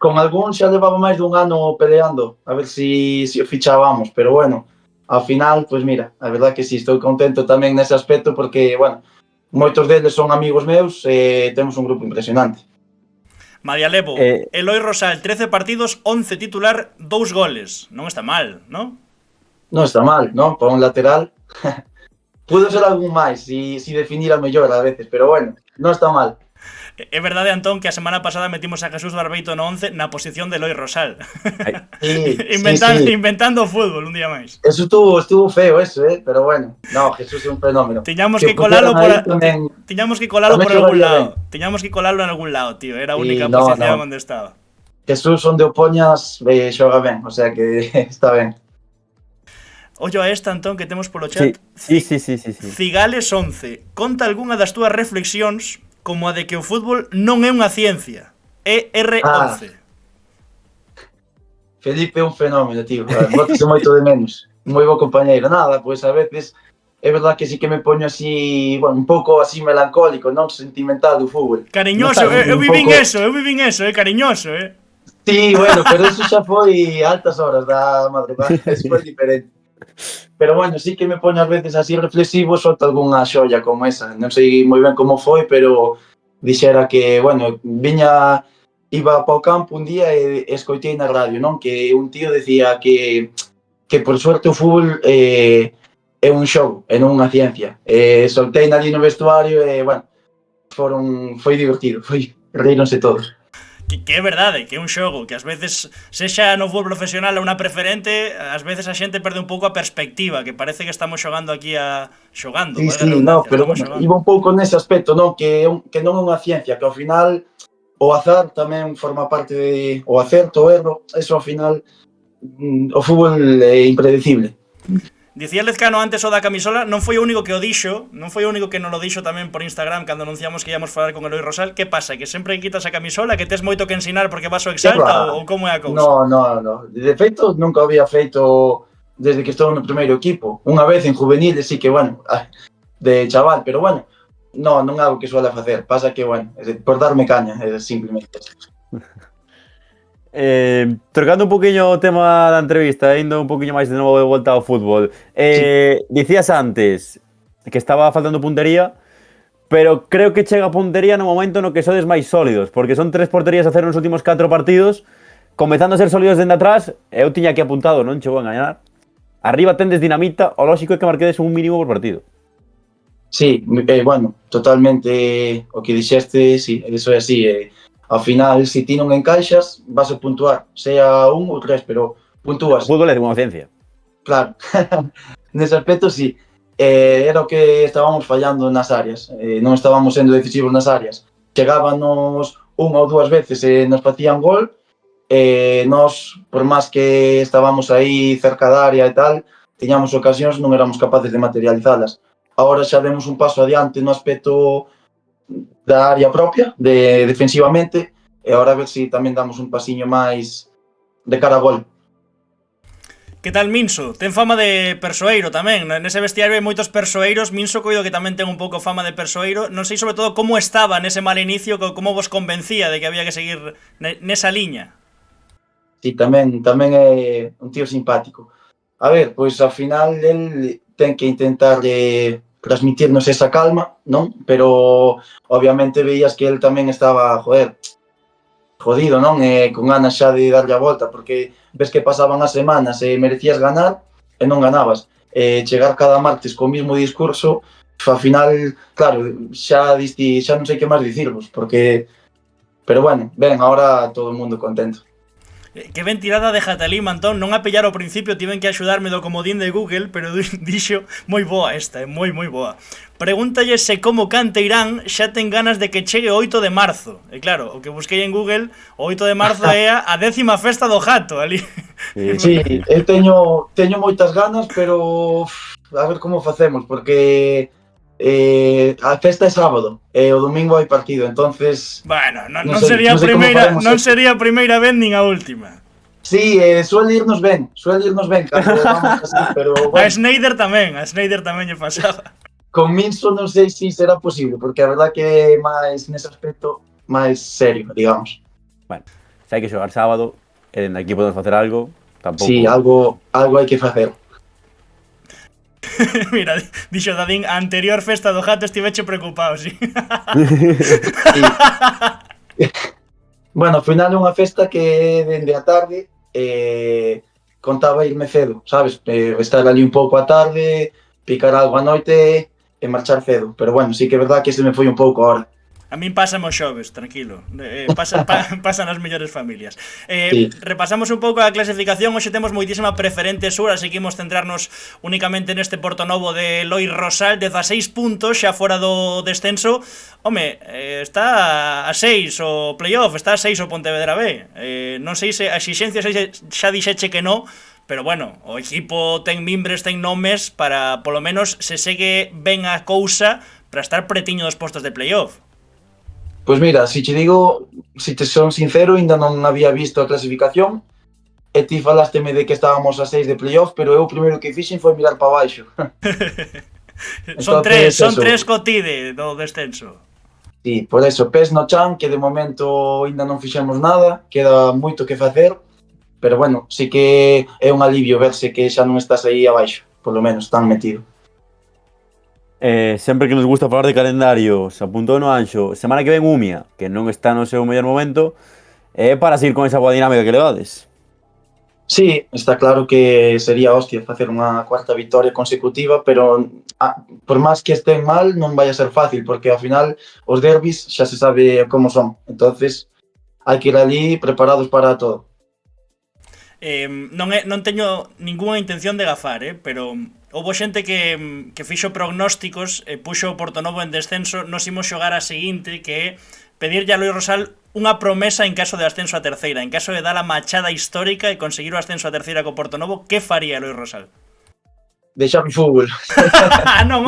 F: Con algún xa levaba máis dun ano peleando, a ver si o fichábamos, pero bueno, ao final, pues mira, a verdad que sí, estou contento tamén nese aspecto porque, bueno, moitos deles son amigos meus e temos un grupo impresionante.
B: Marialevo, Eloi Rosal, 13 partidos, 11 titular, 2 goles. Non está mal, non?
F: Non está mal, non? Para un lateral. Pudo ser algún máis, si definira mellor a veces, pero bueno, non está mal.
B: É verdade, Antón, que a semana pasada metimos a Jesús Barbeito no 11 na posición de Eloi Rosal.
F: Sí,
B: Inventando o fútbol un día máis.
F: Eso estuvo feo eso, pero bueno. No, Jesús é un fenómeno.
B: Tiñamos que colarlo por algún lado. Tiñamos que colarlo en algún lado, tío. Era a única posición onde estaba.
F: Jesús onde o poñas xoga ben, o sea que está ben.
B: Ollo a esta, Antón, que temos polo chat.
C: Sí.
B: Cigales 11. Conta algunha das túas reflexións como a de que o fútbol non é unha ciencia. É R11.
F: Felipe é un fenómeno, tío. Bótese moito de menos. Moi bo compañeiro. Nada, pois a veces é verdad que sí que me poño así, bueno, un pouco así melancólico, non sentimental do fútbol.
B: Cariñoso, eu vivín eso, cariñoso,
F: Sí, bueno, pero eso xa foi a altas horas da madrugada, eso foi diferente. Pero bueno, sí que me poño ás veces así reflexivo, solto algunha xolla como esa. Non sei moi ben como foi, pero dixera que, bueno, iba para o campo un día e escoitei na radio, non? Que un tío decía que por suerte o fútbol é un xogo, e non unha ciencia. Soltei ali no vestuario e, bueno, foi divertido, reíronse todos.
B: Que é verdade, que é un xogo, que ás veces, sexa no fútbol profesional ou unha preferente, ás veces a xente perde un pouco a perspectiva, que parece que estamos xogando aquí xogando.
F: Sí, no, pero bueno, iba un pouco nese aspecto, non? Que non é unha ciencia, que ao final o azar tamén forma parte de... O acerto, o erro, eso ao final o fútbol é impredecible.
B: Dicía Lezcano antes o da camisola, non foi o único que o dixo, non foi o único que non lo dixo tamén por Instagram cando anunciamos que íamos falar con Eloi Rosal. Que pasa? Que sempre quitas a camisola, que tes moito que ensinar porque vas o Exalta ou como é a cousa?
F: No. De feito, nunca había feito desde que estou no primeiro equipo. Unha vez en juveniles, sí que, bueno, de chaval, pero bueno, non é algo que suele facer. Pasa que, bueno, por darme caña, é simplemente eso.
C: Trocando un poquinho o tema da entrevista, indo un poquinho máis de novo de volta ao fútbol, sí. Dicías antes, que estaba faltando puntería, pero creo que chega a puntería no momento no que sodes máis sólidos, porque son 3 porterías a cero nos últimos 4 partidos, comezando a ser sólidos dende atrás, eu tiña aquí apuntado, non che vou engañar. Arriba tendes dinamita, o lógico é que marquedes un mínimo por partido.
F: Sí, bueno, totalmente o que dixeste, sí, eso é así. Ao final, se ti non encaixas, vas a puntuar, sea 1 ou 3, pero puntúas.
C: O fútbol é unha ciencia.
F: Claro, nese aspecto sí. Era o que estábamos fallando nas áreas, non estábamos sendo decisivos nas áreas. Chegábanos 1 ou 2 veces e nos facían gol, nós, por máis que estábamos aí cerca da área e tal, tiñamos ocasións, non éramos capaces de materializalas. Agora xa demos un paso adiante no aspecto da área propia, defensivamente, e agora a ver se tamén damos un pasiño máis de cara a gol.
B: Que tal Minso? Ten fama de persoeiro tamén. Nese vestiario hai moitos persoeiros. Minso coido que tamén ten un pouco fama de persoeiro. Non sei sobre todo como estaba nese mal inicio, como vos convencía de que había que seguir nesa liña.
F: Sí, tamén é un tío simpático. A ver, pois ao final el ten que intentar transmitirnos esa calma, non? Pero obviamente veías que el tamén estaba, jodido, non? Con ganas xa de darlle a volta, porque ves que pasaban as semanas e merecías ganar e non ganabas. Chegar cada martes co mismo discurso, ao final, claro, xa non sei que máis dicirvos, porque... Pero bueno, ben, ahora todo o mundo contento.
B: Que ben tirada de Jatalí, Antón. Non a pillar ao principio, tiven que axudarme do comodín de Google, pero dixo moi boa esta, moi boa. Pregúntalle se como Canteirán xa ten ganas de que chegue o 8 de marzo. E claro, o que busquei en Google, o 8 de marzo é a 10ª festa do Jato, ali.
F: Sí, eu teño moitas ganas, pero a ver como facemos, porque a festa é sábado e o domingo hai partido, entonces...
B: Bueno, non sería a primeira vez nin a última.
F: Sí, suele irnos ben cando vamos así, pero bueno.
B: A Schneider tamén lle pasaba.
F: Con Minso non sei se será posible, porque a verdad que é máis nese aspecto máis serio, digamos.
C: Bueno, se hai que xogar sábado, e dende aquí podemos facer algo, tampouco...
F: Sí, algo hai que facer.
B: Mira, dixo Dadín, a anterior festa do Jato estiveche preocupado, sí.
F: Sí. Bueno, ao final é unha festa que dende a tarde contaba irme cedo, sabes? Estar ali un pouco a tarde, picar algo a noite e marchar cedo. Pero bueno, sí que é verdad que se me foi un pouco ahora.
B: A min pásame os xoves, tranquilo. Pasan as mellores familias.
F: Sí.
B: Repasamos un pouco a clasificación. Hoxe temos moitísima preferente sur, así que imos centrarnos únicamente neste Portonovo de Eloi Rosal, 16 puntos xa fora do descenso. Home, está a 6 o playoff, está a 6 o Pontevedra B. Non sei se a exixencia xa dixeche que non, pero bueno, o equipo ten mimbres, ten nomes para, polo menos, se segue ben a cousa para estar pretiño dos postos de playoff.
F: Pois mira, se te digo, se te son sincero, ainda non había visto a clasificación e ti falásteme de que estábamos a 6 de playoff, pero eu o primeiro que fixen foi mirar para baixo.
B: Son tres cotide do descenso.
F: Sí, por eso, pés no chan, que de momento ainda non fixemos nada, queda moito que facer, pero bueno, sí que é un alivio verse que xa non estás aí abaixo, por lo menos, tan metido.
C: Sempre que nos gusta falar de calendarios, apuntou no Anxo, semana que ven Umia, que non está no seu mellor momento, para seguir con esa boa dinámica que levades.
F: Sí, está claro que sería hostia facer unha cuarta victoria consecutiva, pero por máis que estén mal, non vai a ser fácil, porque ao final os derbis xa se sabe como son, entonces hai que ir ali preparados para todo.
B: Non teño ninguna intención de gafar, pero houbo xente que fixo prognósticos e puxo o Portonovo en descenso. Nos imos xogar a seguinte, que é pedirlle a Eloi Rosal unha promesa en caso de ascenso a terceira. En caso de dar a machada histórica e conseguir o ascenso a terceira co Portonovo, que faría Eloi Rosal?
F: Deixar o fútbol.
B: Non.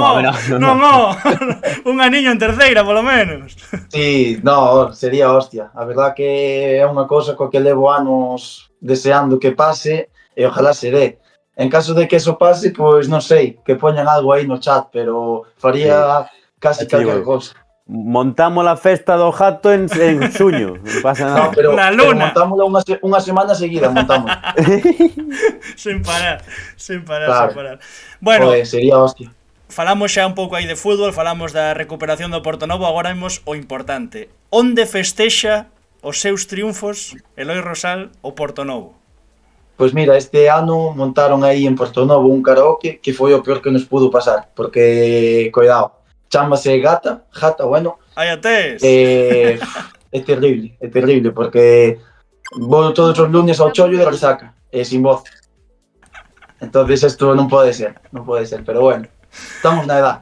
B: Un aniño en terceira, polo menos.
F: Sí, no, sería hostia. A verdad que é unha cousa coa que levo anos deseando que pase e ojalá se dé. En caso de que eso pase, pois non sei, que poñan algo aí no chat, pero faría casi calquer cousa.
C: Montamos a festa do Jato en xuño, non pasa nada.
F: No, pero
B: na luna.
F: Montámola unha semana seguida, montamos.
B: Sen parar.
F: Claro.
B: Bueno,
F: Joder, sería hostia.
B: falamos xa un pouco aí de fútbol, falamos da recuperación do Portonovo, agora vemos o importante. Onde festexa os seus triunfos Eloi Rosal o Portonovo?
F: Pois mira, este ano montaron aí en Portonovo un karaoke que foi o peor que nos pudo pasar, porque, cuidado, chámase Jata, bueno,
B: Aí a tes!
F: é terrible, porque vou todos os lunes ao chollo de resaca, sin voz. Entonces isto non pode ser, pero bueno, estamos na edad.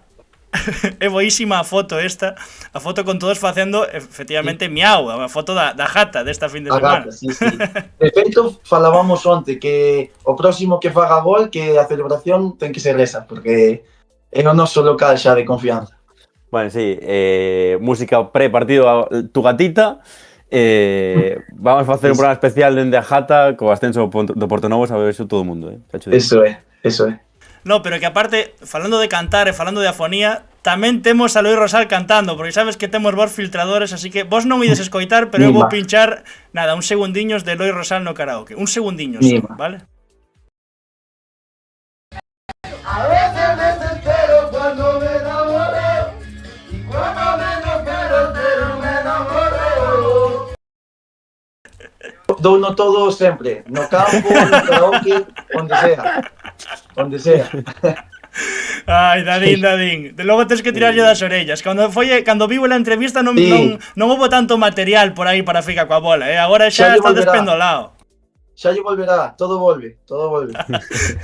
B: É boísima a foto esta, a foto con todos facendo efectivamente miau, a foto da Jata desta fin de
F: A
B: semana.
F: gata, sí. De feito, falábamos onte que o próximo que faga gol, que a celebración ten que ser esa, porque é o noso local xa de confianza.
C: Bueno, sí, música pre-partido a tu gatita. Vamos a facer un programa especial dende a Jata co ascenso do Portonovo, sabe eso todo o mundo,
F: Eso é.
B: No, pero que aparte, falando de cantar e falando de afonía, tamén temos a Eloi Rosal cantando, porque sabes que temos vos filtradores, así que vos non ides escoitar, pero eu vou pinchar, nada, uns segundiños de Eloi Rosal no karaoke. Uns segundiños, vale?
G: A veces me desespero cuando me enamoro y cuando menos pero me enamoro.
F: Douno todo sempre, no campo, no karaoke, onde sea.
B: Ai, Dadín. De logo tens que tirarlle das orellas. Cando vivo a entrevista non houve tanto material por aí para ficar coa bola, agora xa está despendolado.
F: Xa lle volverá, todo volve.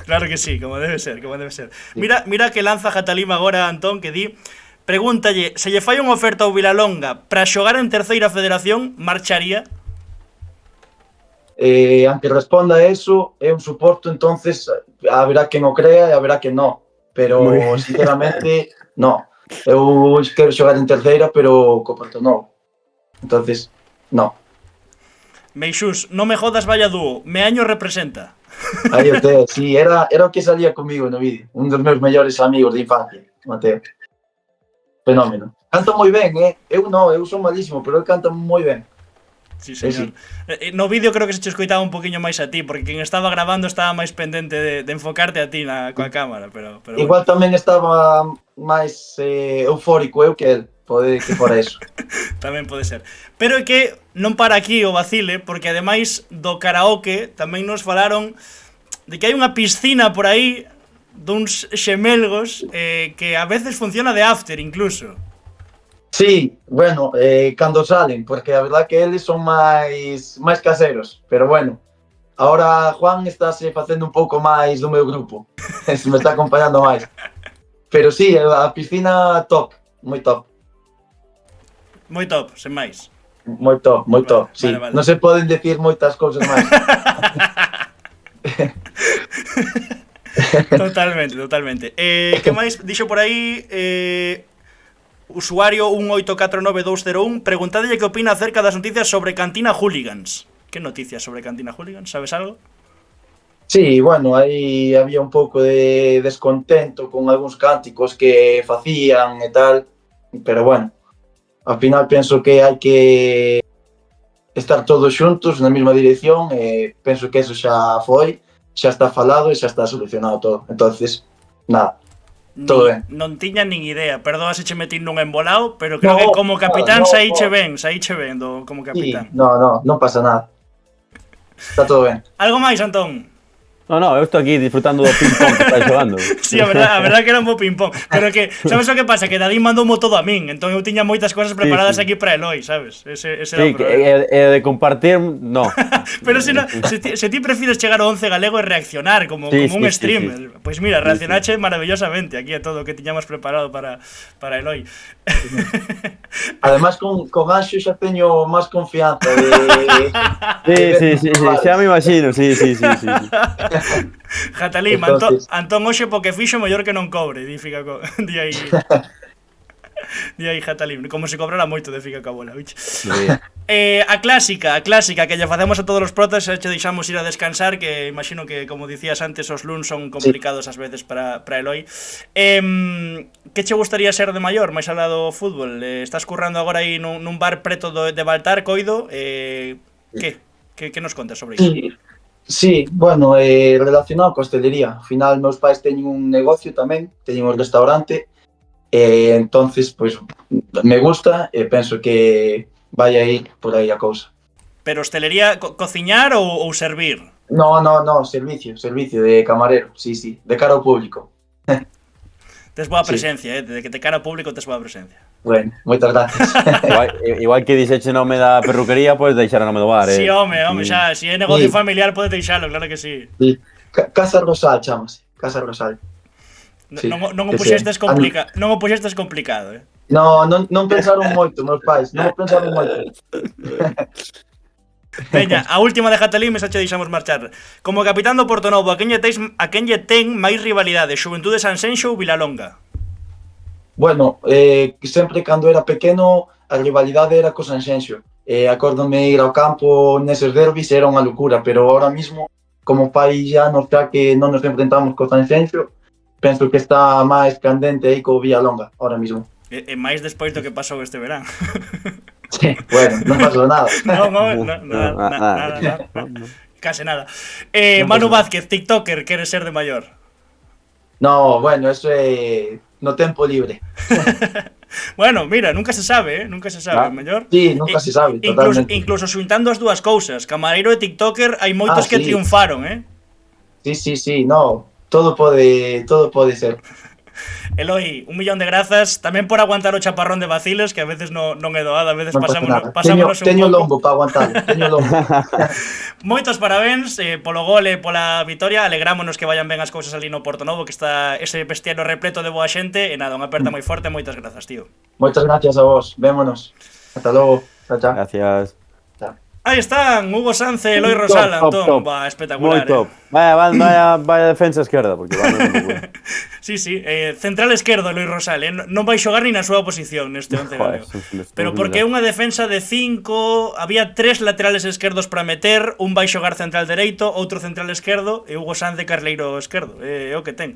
B: Claro que sí, como debe ser. Mira que lanza Jatalima agora, Antón, que di, pregúntalle, se lle fai unha oferta ao Vilalonga para xogar en terceira federación, marcharía?
F: Aunque responda eso, é un suporto, entonces haberá quen o crea e haberá quen no. Pero, sinceramente, no. Eu quero xogar en terceira, pero co Portonovo. Entonces, no.
B: Meixús, non me jodas, vaya dúo. Meaño representa.
F: Aí o Teo, sí, era o que salía comigo no vídeo. Un dos meus mellores amigos de infancia, Mateo. Fenómeno. Canta moi ben, Eu son malísimo, pero ele canta moi ben.
B: Sí, señor. No vídeo creo que se che escoitaba un poquinho máis a ti, porque quen estaba grabando estaba máis pendente de enfocarte a ti coa cámara, pero
F: igual tamén estaba máis eufórico eu que el, pode que fora eso.
B: Tamén pode ser. Pero é que non para aquí o vacile, porque ademais do karaoke tamén nos falaron de que hai unha piscina por aí duns xemelgos que a veces funciona de after incluso.
F: Sí, bueno, cando salen, porque a verdad que eles son máis caseros, pero bueno, ahora Juan estáse facendo un pouco máis do meu grupo, se me está acompañando máis. Pero sí, a piscina top, moi top.
B: Moi top, sen máis.
F: Moi top, sí. Vale. Non se poden decir moitas cousas máis.
B: Totalmente. Que máis dixo por aí... Usuario 1849201, preguntadelle que opina acerca das noticias sobre Cantina Hooligans. Que noticias sobre Cantina Hooligans? Sabes algo?
F: Sí, bueno, aí había un pouco de descontento con algúns cánticos que facían e tal, pero bueno, ao final penso que hai que estar todos xuntos na mesma dirección e penso que eso xa foi, xa está falado e xa está solucionado todo. Entonces, nada. Todo ben.
B: Non tiña nin idea, perdón se che metín nun embolado, pero creo que como capitán saíche ben como capitán.
F: Sí, non pasa nada. Está todo ben.
B: Algo máis, Antón?
C: No, eu estou aquí disfrutando do ping-pong que estáis xogando.
B: Sí, a verdad que era un bo ping-pong. Pero que, sabes o que pasa? Que Dadín mandou todo a min. Entón eu tiña moitas cosas preparadas aquí para Eloi, sabes? Ese era o problema.
C: De compartir, no.
B: Pero se ti prefires chegar ao 11 galego e reaccionar como un streamer, pois mira, reaccionache maravillosamente aquí a todo o que tiñamos preparado para Eloi.
F: Además, con Anxo xa teño máis confianza
C: Sí, xa me imagino, sí.
B: Jatalín, Antón hoxe porque fixo mellor que non cobre, di aí Jatalín, como se cobrara moito de fica ca bola, bicho. A clásica que lle facemos a todos os protas, xa che deixamos ir a descansar, que imagino que, como dicías antes, os luns son complicados ás veces para Eloi. Que che gustaría ser de maior, máis alá do fútbol? Estás currando agora aí nun bar preto de Baltar, coido, que nos contas sobre iso?
F: Sí, bueno, relacionado coa hostelería. Ao final, meus pais teñen un negocio tamén, teñen un restaurante, entonces, pois, me gusta e penso que vai a ir por aí a cousa.
B: Pero hostelería, cociñar ou servir?
F: No, servicio de camarero, sí, de cara ao público.
B: Tes boa
F: Sí.
B: presencia, de que te cara ao público tes boa presencia.
F: Bueno, moitas gracias.
C: Igual que dixeche nome da perruquería, podes deixar o nome do bar,
B: Sí, home, xa, se é negocio
F: Sí.
B: familiar pode deixalo, claro que sí.
F: Sí. Casa Rosal, chámase. Casa Rosal. Sí,
B: Non o
F: que
B: puxestes
F: sí.
B: non o puxestes complicado,
F: Non pensaron moito, meus pais, non pensaron moito.
B: Veña, a última de Jatalín, xa che deixamos marchar. Como capitán do Portonovo, a quen lle ten máis rivalidade, Xuventude Sanxenxo ou Vilalonga?
F: Bueno, sempre cando era pequeno a rivalidade era co Sanxenxo. Acórdome ir ao campo neses derbis, era unha locura, pero ahora mismo, como pai xa nos xa que non nos enfrentamos co Sanxenxo, penso que está máis candente aí co Villalonga, ahora mismo.
B: E máis despois do que pasou este verán.
F: Sí, bueno, non pasou nada.
B: Nada. Case nada. Manu Vázquez, TikToker, queres ser de maior?
F: No, bueno, eso é no tempo libre.
B: Bueno, mira, nunca se sabe, nunca se sabe, mellor.
F: Sí, nunca se sabe, totalmente.
B: Incluso xuntando as dúas cousas, camareiro e TikToker, hai moitos que
F: sí.
B: triunfaron,
F: Sí, no, todo pode ser.
B: Eloi, 1.000.000 de grazas tamén por aguantar o chaparrón de vaciles, que a veces non é doado, a veces
F: Non pasa nada.
B: pasámonos un
F: Teño
B: pouco.
F: lombo para aguantar, teño lombo.
B: Moitos parabéns polo gol e pola vitoria. Alegrámonos que vayan ben as cousas ali no Portonovo, que está ese vestiario repleto de boa xente. E nada, unha aperta moi forte, moitas grazas, tío.
F: Moitas gracias a vos, vémonos. Ata logo, chao.
C: Gracias.
B: Aí están, Hugo Sanz e Eloi Rosal, Antón. Va, espectacular.
C: Moi top. Vaya defensa esquerda, porque va un pouco.
B: Sí, central esquerdo Eloi Rosal, non vai xogar ni na súa posición neste 11 galego. Pero porque é unha defensa de 5, había 3 laterales esquerdos para meter, un vai xogar central dereito, outro central esquerdo e Hugo Sanz de carleiro esquerdo. É o que ten.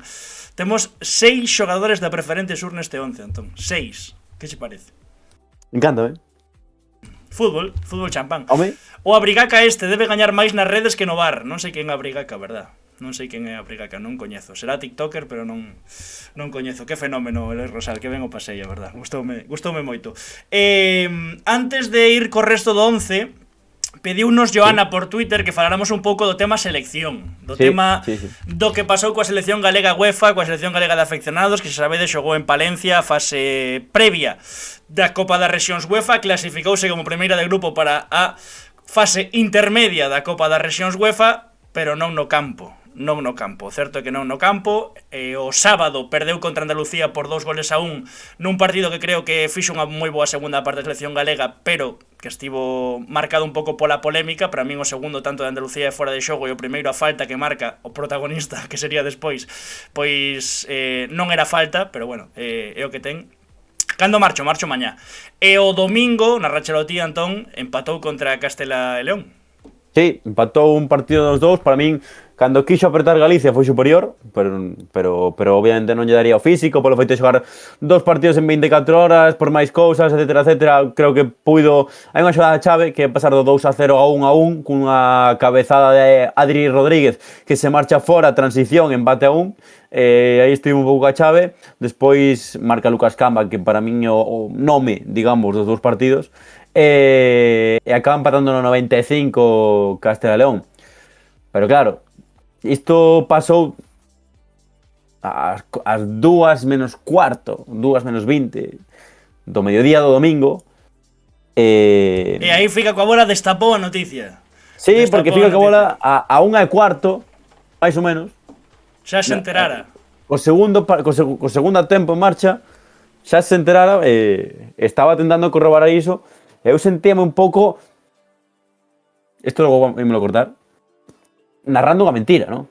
B: Temos 6 xogadores da preferente sur neste 11, Antón. 6. Que che parece?
C: Encanta,
B: Fútbol champán.
C: Home.
B: O Abrigaca este debe gañar máis nas redes que no bar. Non sei quen é Abrigaca, verdad? Non sei quen é Abrigaca, non coñezo. Será TikToker, pero non coñezo. Que fenómeno, Eloi Rosal, que ben o pasei, a verdad. Gustoume moito. Antes de ir co resto do 11, pediunos Joana por Twitter que faláramos un pouco do tema selección, tema do que pasou coa selección galega UEFA, coa selección galega de afeccionados, que se sabedes xogou en Palencia a fase previa da Copa das Rexións UEFA, clasificouse como primeira de grupo para a fase intermedia da Copa das Rexións UEFA, pero non no campo. Certo é que non no campo. O sábado perdeu contra Andalucía por 2-1 nun partido que creo que fixo unha moi boa segunda parte da selección galega, pero que estivo marcado un pouco pola polémica. Para min o segundo tanto de Andalucía é fora de xogo e o primeiro a falta que marca o protagonista, que sería despois, pois non era falta, pero bueno, é o que ten. Cando marcho mañá. E o domingo, na Rachelotía, Antón, empatou contra Castela e León.
C: Sí, empatou un partido dos dous. Para min, cando quixo apretar Galicia foi superior, pero obviamente non lle daría o físico polo feito de xogar 2 partidos en 24 horas, por máis cousas, etcétera. Creo que puido... Hai unha xogada chave que é pasar do 2-0 a 1-1 cunha cabezada de Adri Rodríguez que se marcha fora, transición, empate a 1. Aí estivo un pouco a chave. Despois marca Lucas Camba, que para min é o nome, digamos, dos 2 partidos. E acaba empatando no 95 Castela León. Pero claro, isto pasou ás 2 menos cuarto, 2 menos 20 do mediodía do domingo.
B: E aí fica coa bola, destapou a noticia.
C: Sí, porque fica coa bola a 1:15, máis ou menos.
B: Xa se enterara.
C: Co segundo tempo en marcha, xa se enterara, estaba tentando corroborar iso. Eu sentíame un pouco, isto logo ímolo cortar, narrando unha mentira, non?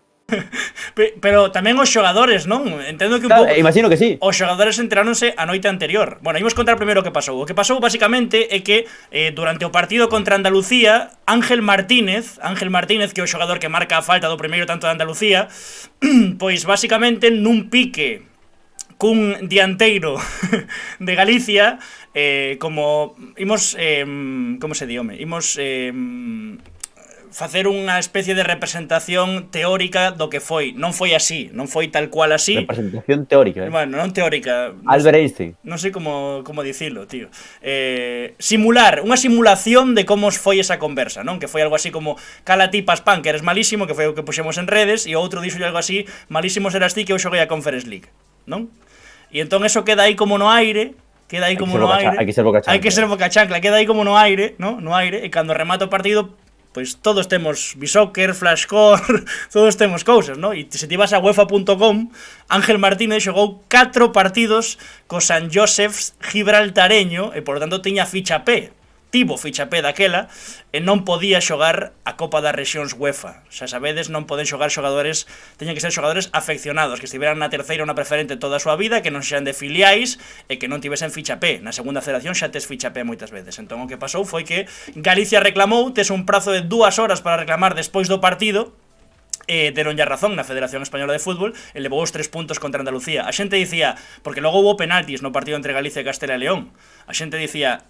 B: Pero tamén os xogadores, non? Entendo que un
C: Claro,
B: pouco...
C: imagino que sí.
B: Os xogadores enteráronse a noite anterior. Bueno, imos contar primeiro o que pasou. O que pasou, basicamente, é que durante o partido contra Andalucía, Ángel Martínez, que é o xogador que marca a falta do primeiro tanto de Andalucía, pois, basicamente, nun pique cun dianteiro de Galicia, como imos, como se di, home? Imos facer unha especie de representación teórica do que foi. Non foi así, non foi tal cual así.
C: Representación teórica,
B: Bueno, non teórica.
C: Albert Einstein.
B: Non sei como dicilo, tío. Simular, unha simulación de como foi esa conversa, non? Que foi algo así como cala ti Paspan, que eres malísimo, que foi o que puxemos en redes, e outro dixo algo así, malísimo serás ti que eu xoguei a Conference League, non? E entón eso queda aí como no aire, Hai que ser boca chancla, queda aí como no aire, ¿no? No aire, e cando remata o partido, pois todos temos Bisoccer, Flashcore, todos temos cousas, ¿no? E se ti vas a UEFA.com, Ángel Martínez xogou 4 partidos co San Joseph's Gibraltareño e por tanto tiña ficha P. Tivo ficha P daquela e non podía xogar a Copa das Rexións UEFA. Xa sabedes, non poden xogar xogadores, teñen que ser xogadores afeccionados, que estiveran na terceira ou na preferente toda a súa vida, que non xeran de filiais e que non tivesen ficha P. Na segunda federación xa tes ficha P moitas veces. Entón o que pasou foi que Galicia reclamou, tes un prazo de 2 horas para reclamar despois do partido, deronlle a razón na Federación Española de Fútbol e levou os 3 puntos contra Andalucía. A xente dicía, porque logo houve penaltis no partido entre Galicia e Castela e León, a xente dicía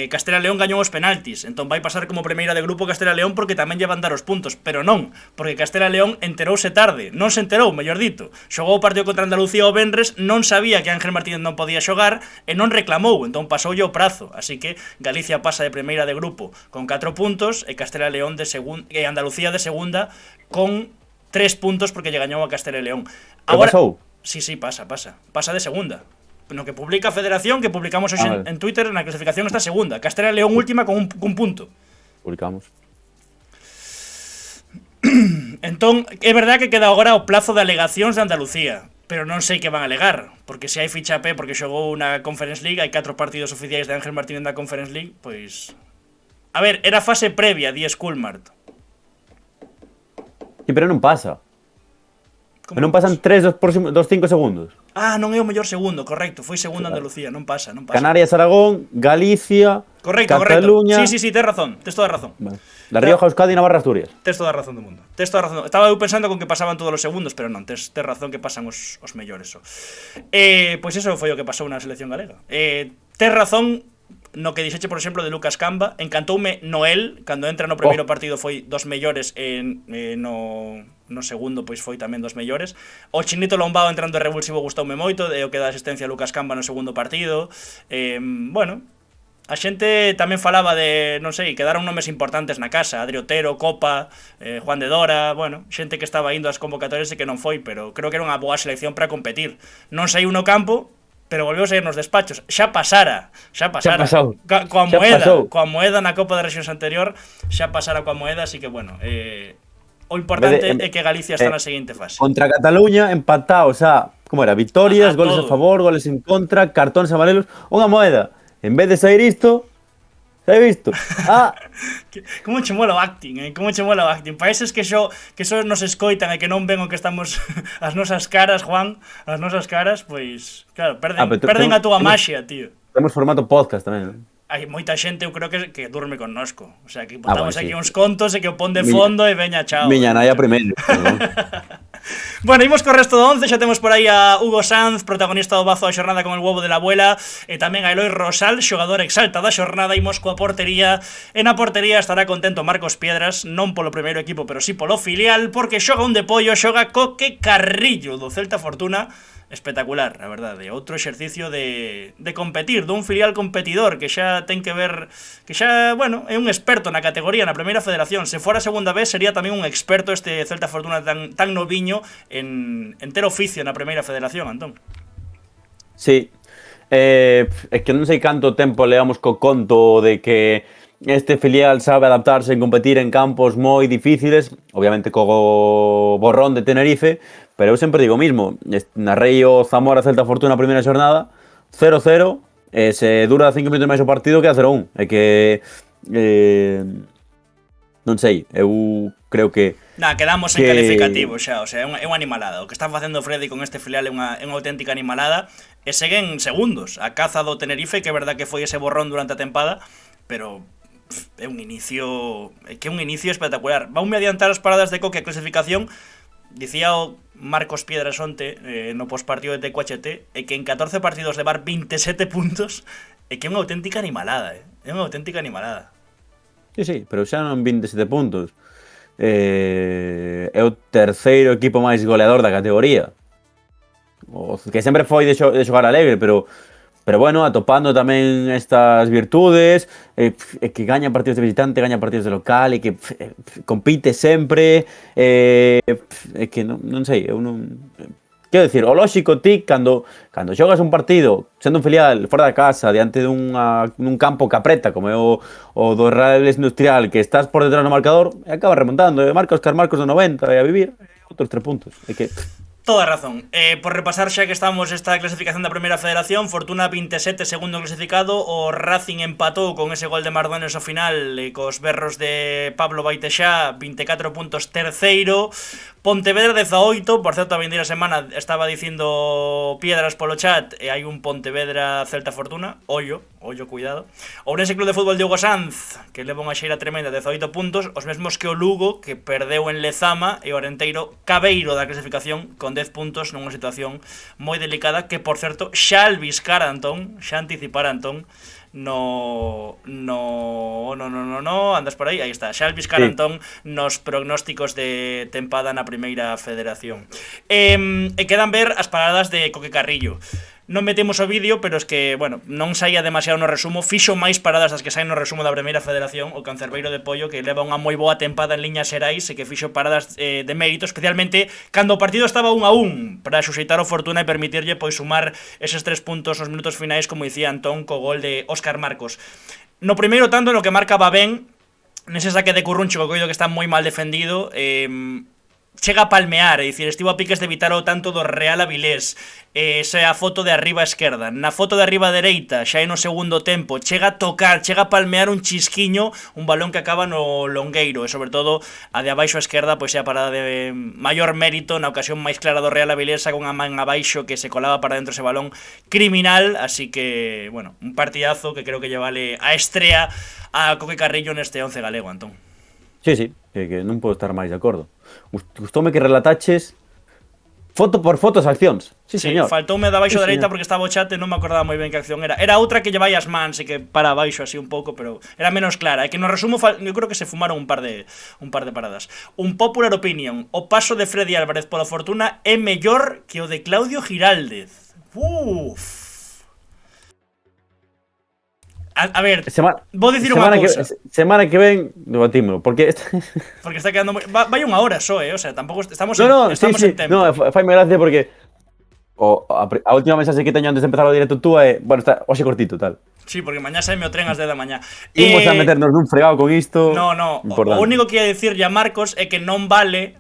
B: Castela e León gañou os penaltis, entón vai pasar como primeira de grupo Castela e León porque tamén lle van dar os puntos, pero non, porque Castela e León enterouse tarde, non se enterou, mellor dito, xogou o partido contra Andalucía o venres, non sabía que Ángel Martínez non podía xogar e non reclamou, entón pasoulle o prazo, así que Galicia pasa de primeira de grupo con 4 puntos e Castela e León e Andalucía de segunda con 3 puntos porque lle gañou a Castela e León.
C: Agora pasou?
B: Sí, pasa de segunda. No que publica a Federación, que publicamos hoxe en Twitter, na clasificación está segunda. Castela e León última con un punto.
C: Publicamos.
B: Entón, é verdad que queda agora o plazo de alegacións de Andalucía, pero non sei que van a alegar, porque se hai ficha P porque xogou na Conference League, hai 4 partidos oficiais de Ángel Martínez na Conference League, pois... A ver, era fase previa, di Schoolmart.
C: Sí, pero non pasa. Pero non pasan 3 dos 5 segundos.
B: Ah, non é o mellor segundo, correcto. Foi segundo Andalucía, non pasa.
C: Canarias, Aragón, Galicia, Cataluña...
B: Sí, tes razón, tes toda a razón.
C: Vale. La Rioja, Euskadi, Navarra, Asturias.
B: Tes toda a razón do mundo. Tes toda a razón. Estaba eu pensando con que pasaban todos os segundos, pero non, tes razón que pasan os mellores. Pois eso foi o que pasou na selección galega. Tes razón no que dixeche, por exemplo, de Lucas Camba. Encantoume Noel, cando entra no primeiro partido foi dos mellores, no segundo pois foi tamén dos mellores. O Chinito Lombao entrando de revulsivo gustoume moito, e o que dá asistencia a Lucas Camba no segundo partido. Bueno, a xente tamén falaba de, non sei, quedaron nomes importantes na casa, Adri Otero, Copa, Juan de Dora, bueno, xente que estaba indo ás convocatorias e que non foi, pero creo que era unha boa selección para competir. Non saiu no campo, pero volveu a sair nos despachos. Xa pasara. Coa moeda na Copa de Rexións anterior, xa pasara coa moeda, así que bueno, o importante é que Galicia está na seguinte fase.
C: Contra Cataluña, empatados a, como era, victorias, goles a favor, goles en contra, cartóns amarelos, unha moeda. En vez de sair isto, xa he visto.
B: Como che mola o acting, Como che mola o acting. Países que xo nos escoitan e que non ven o que estamos as nosas caras, Juan, as nosas caras, pois, claro, perden a túa maxia, tío.
C: Temos formato podcast tamén, non?
B: Hai moita xente, eu creo que durme connosco. O sea, que botamos aquí uns contos e que o pon de fondo e veña, chao.
C: Miña nai a primeiro.
B: Bueno, imos co resto do 11, xa temos por aí a Hugo Sanz, protagonista do bazo da xornada con el huevo de la abuela, e tamén a Eloi Rosal, xogador exalta da xornada. Imos coa portería, e na portería estará contento Marcos Piedras, non polo primeiro equipo, pero sí polo filial, porque xoga un de pollo, xoga Coque Carrillo do Celta Fortuna. Espectacular, a verdade. Outro exercicio de competir, dun filial competidor que xa ten que ver, que xa, bueno, é un experto na categoría, na primeira federación. Se fora a segunda vez sería tamén un experto este Celta Fortuna tan noviño en ter oficio na primeira federación, Antón.
C: Sí, é que non sei canto tempo leamos co conto de que este filial sabe adaptarse en competir en campos moi difíciles, obviamente co borrón de Tenerife, pero eu sempre digo o mismo, narrei o Zamora Celta Fortuna a primeira xornada, 0-0, e se dura 5 minutos máis o partido queda 0-1, é que non sei, eu creo que
B: quedamos en calificativo xa, o sea, é unha animalada. O que está facendo Freddy con este filial é unha auténtica animalada, e seguen segundos a caza do Tenerife, que é verdad que foi ese borrón durante a tempada, pero é un inicio espectacular. Vaume adiantar as paradas de Coque a clasificación. Dicía o Marcos Piedras onte no pospartido de TQHT e que en 14 partidos levar 27 puntos é que é unha auténtica animalada, É unha auténtica animalada.
C: Sí, pero xa non 27 puntos. é o terceiro equipo máis goleador da categoría. Que sempre foi de xogar alegre, pero bueno, atopando tamén estas virtudes, que gaña partidos de visitante, gaña partidos de local, e que compite sempre, que non sei, eu non... Quero dicir, o lóxico ti, cando xogas un partido, sendo un filial fora da casa, diante dun campo que apreta, como é o do Real Industrial, que estás por detrás do marcador, e acabas remontando, e marca Óscar Marcos do 90, e a vivir, outros 3 puntos. É que...
B: Toda razón. Por repasar xa que estamos esta clasificación da Primeira Federación, Fortuna 27, segundo clasificado, o Racing empatou con ese gol de Mardones ao final, cos berros de Pablo Baitexá, 24 puntos terceiro, Pontevedra 18, por certo a vindeira semana estaba dicindo piedras polo chat, e hai un Pontevedra Celta Fortuna, ollo, cuidado. Ourense Club de Fútbol Diogo Sanz, que leva unha xeira tremenda, 18 puntos, os mesmos que o Lugo, que perdeu en Lezama, e o Arenteiro cabeiro da clasificación, con 10 puntos nunha situación moi delicada, que por certo xa albiscara Antón, xa anticipara Antón no, andas por aí está, xa albiscara
C: sí.
B: Antón nos prognósticos de tempada na Primeira Federación. E quedan ver as paradas de Coque Carrillo. Non metemos o vídeo, pero es que, bueno, non saía demasiado no resumo, fixo máis paradas das que saen no resumo da Primeira Federación, o Cancerbeiro de Pollo, que leva unha moi boa tempada en liñas xerais e que fixo paradas de mérito, especialmente cando o partido estaba 1-1, para suxeitar o Fortuna e permitirlle pois sumar eses 3 puntos nos minutos finais, como dicía Antón, co gol de Óscar Marcos. No primeiro tanto, no que marcaba ben, nese saque de Curruncho, que coido que está moi mal defendido, chega a palmear, é dicir, estivo a piques de evitar o tanto do Real Avilés. Esa é a foto de arriba a esquerda. Na foto de arriba a dereita, xa é no segundo tempo, chega a tocar, chega a palmear un chisquiño, un balón que acaba no longueiro, e sobre todo a de abaixo a esquerda, pois é a parada de maior mérito, na ocasión máis clara do Real Avilés, con a man abaixo que se colaba para dentro ese balón criminal, así que, bueno, un partidazo que creo que lle vale a estrea a Coque Carrillo neste 11 galego, Antón.
C: Sí, que non podo estar máis de acordo. Gustoume que relataches foto por foto as accións. Sí, señor.
B: Faltoume da baixo dereita porque estaba o chat e non me acordaba moi ben que acción era. Era outra que lle vai as mans e que para abaixo así un pouco, pero era menos clara. E que no resumo, eu creo que se fumaron un par de paradas. Un popular opinion: o paso de Freddy Álvarez pola Fortuna é mellor que o de Claudio Giraldez. A ver, vou dicir unha cousa.
C: Semana que ven debatímolo, porque
B: está quedando moi... Vai unha hora só, o sea, tampouco estamos en tempo.
C: No, faime gracia porque a última mensaxe que teño antes de empezar o directo túa é, bueno, está hoxe cortito, tal.
B: Sí, porque mañá saime o tren ás 10 da mañá.
C: Imos a meternos nun fregado con isto.
B: No, o único que ia dicirlle a Marcos é que non vale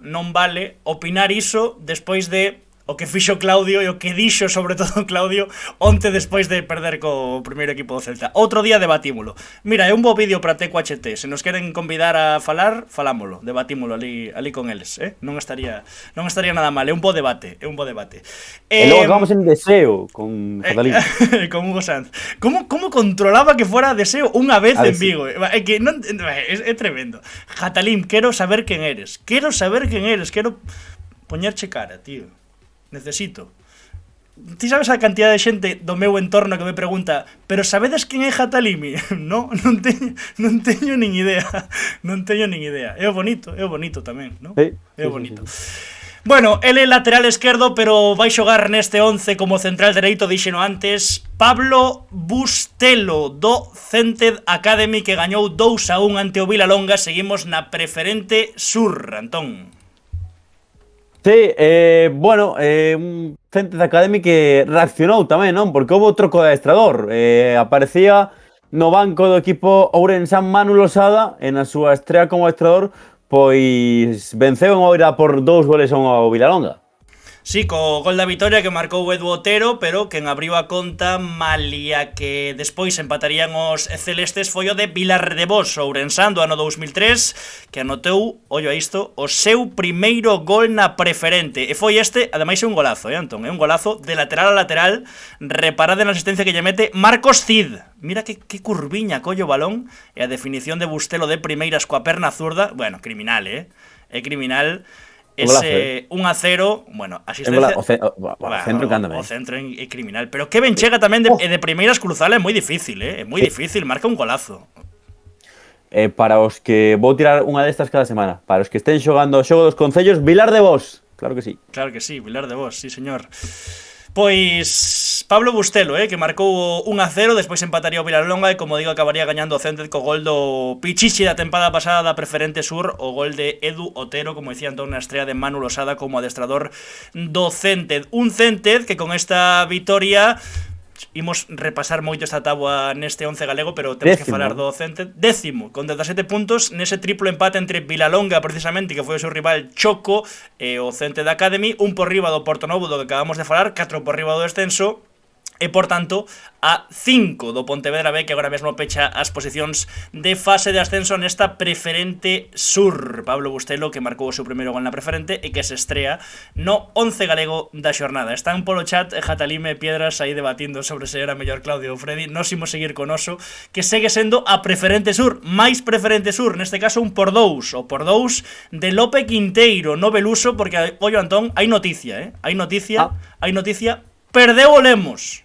B: opinar iso despois de o que fixo Claudio e o que dixo sobre todo Claudio onte despois de perder co primeiro equipo do Celta. Outro día debatímolo. Mira, é un bo vídeo para TQHT. Se nos queren convidar a falar, falámolo, debatímolo ali con eles, Non estaría nada mal, é un bo debate,
C: E logo acabamos en Deseo con Catalín.
B: Con Hugo Sanz. Como controlaba que fuera Deseo unha vez en Vigo? É que non é tremendo. Catalín, quero saber quen eres, quero poñerche cara, tío. Necesito. Ti sabes a cantidad de xente do meu entorno que me pregunta: pero sabedes quen é Jatalimi? Non teño nin idea. É bonito tamén, non?
C: Sí,
B: é bonito. Sí. Bueno, ele é lateral esquerdo, pero vai xogar neste 11 como central dereito, díxeno antes, Pablo Bustelo, do Cented Academy, que gañou 2-1 ante o Vilalonga. Seguimos na Preferente Sur, Antón.
C: Sí, un Cented Academy que reaccionou tamén, non? Porque houve troco de adestrador. Aparecía no banco do equipo ourensán Manu Losada e na súa estrea como adestrador, pois venceu en Oira por 2 goles ao Vilalonga.
B: Sí, co gol da vitoria que marcou Edu Otero, pero quen abriu a conta malia que despois empatarían os celestes foi o de Vilardevós, ourensán do ano 2003, que anotou, ollo a isto, o seu primeiro gol na Preferente. E foi este, ademais é un golazo, Antón? É un golazo de lateral a lateral, reparade na asistencia que lle mete Marcos Cid. Mira que curviña collo o balón, e a definición de Bustelo de primeiras coa perna zurda, bueno, criminal, É criminal. Ese 1-0, bueno, asistencia...
C: O centro cándame.
B: O centro é criminal. Pero que ben chega tamén de primeiras cruzales, é moi difícil, É moi difícil, marca un golazo.
C: para os que vou tirar unha destas cada semana. Para os que estén xogando o xogo dos concellos, Vilar de Vos. Claro que sí.
B: Claro que sí, Vilar de Vos, sí, señor. Pois Pablo Bustelo, que marcou 1-0, despois empataría o Vilalonga e, como digo, acabaría gañando o Cented co gol do Pichichi da tempada pasada da Preferente Sur, o gol de Edu Otero, como dicía Antón, na estrea de Manu Losada como adestrador do Cented. Un Cented que con esta vitoria imos repasar moito esta táboa neste 11 galego, pero temos que falar do Cented. 10º, con 17 puntos, nese triplo empate entre Vilalonga, precisamente, que foi o seu rival Choco, e o Cented Academy, un por riba do Portonovo, do que acabamos de falar, 4 por riba do descenso, e, por tanto, a 5 do Pontevedra B, que agora mesmo pecha as posicións de fase de ascenso nesta Preferente Sur. Pablo Bustelo, que marcou o seu primeiro gol na Preferente e que se estrea no 11 galego da xornada. Están polo chat Jatalime e Piedras aí debatindo sobre se era mellor Claudio ou Freddy. Nos imos seguir con oso, que segue sendo a Preferente Sur, máis Preferente Sur, neste caso un por 2, o por 2 de Lope Quinteiro, no Beluso, porque, ollo Antón, hai noticia, hai noticia, perdeu o Lemos.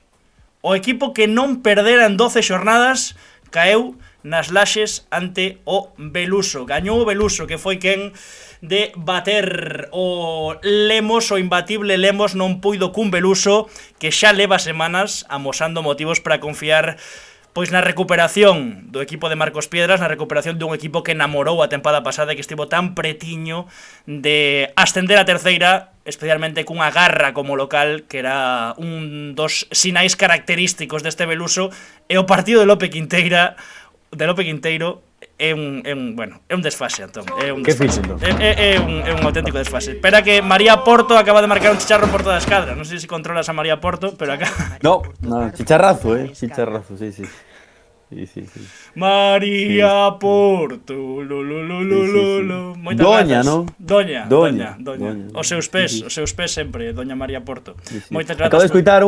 B: O equipo que non perdera en 12 xornadas caeu nas laxes ante o Beluso. Gañou o Beluso, que foi quen de bater o Lemos, o imbatible Lemos. Non puido cun Beluso que xa leva semanas amosando motivos para confiar pois na recuperación do equipo de Marcos Piedras, na recuperación dun equipo que enamorou a tempada pasada e que estivo tan pretiño de ascender a terceira, especialmente cunha garra como local, que era un dos sinais característicos deste Beluso, e o partido de Lope Quinteiro é un desfase, Antón. É un desfase. É un auténtico desfase. Espera que María Porto acaba de marcar un chicharro por toda a escadra. Non sei se controlas a María Porto, pero acá...
C: No, chicharrazo, chicharrazo, sí.
B: María Porto,
C: Doña, non?
B: Doña. Os seus pés sempre, Doña María Porto. Moitas grazas.
C: Acabo de escoitar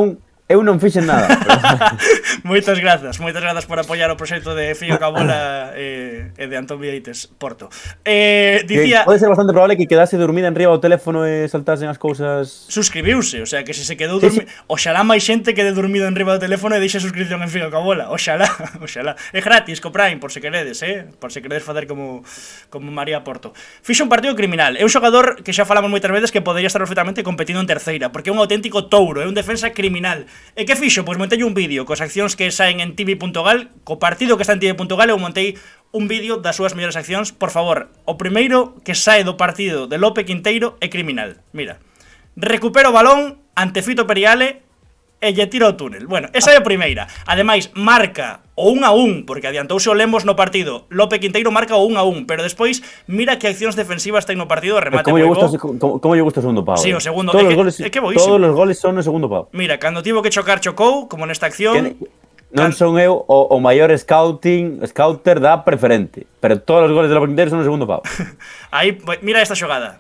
C: eu non fixen nada.
B: Moitas grazas por apoiar o proxecto de Fío Cabola e de Antón Vieites Porto. Dicía...
C: Pode ser bastante probable que quedase dormida en riba do teléfono e saltasen as cousas...
B: Suscribiuse, o sea, que se quedou dormido... Oxalá máis xente quede dormido en riba do teléfono e deixe suscripción en Fío Cabola. Oxalá. É gratis, co Prime, por se queredes, por se queredes facer como María Porto. Fixo un partido criminal. É un xogador que xa falamos moitas veces que podería estar perfectamente competindo en terceira, porque é un auténtico touro, é un defensa criminal. E que fixo? Pois montei un vídeo coas accións que saen en tv.gal, co partido que está en tv.gal, eu montei un vídeo das súas mellores accións. Por favor, o primeiro que sae do partido de Lope Quinteiro é criminal. Mira, recupera o balón ante Fito Periale e lle tira o túnel. Bueno, esa é a primeira. Ademais, marca o 1-1, porque adiantouse o Lemos no partido. Lope Quinteiro marca o 1-1, pero despois mira que accións defensivas ten no partido, remate moi bo.
C: Como lle gusta o segundo pau?
B: Sí, o segundo.
C: Todos os goles son no segundo pau.
B: Mira, cando tivo que chocar, chocou, como nesta acción.
C: Non son eu o maior scouter da Preferente, pero todos os goles de Lope Quinteiro son no segundo pau.
B: Aí, mira esta xogada,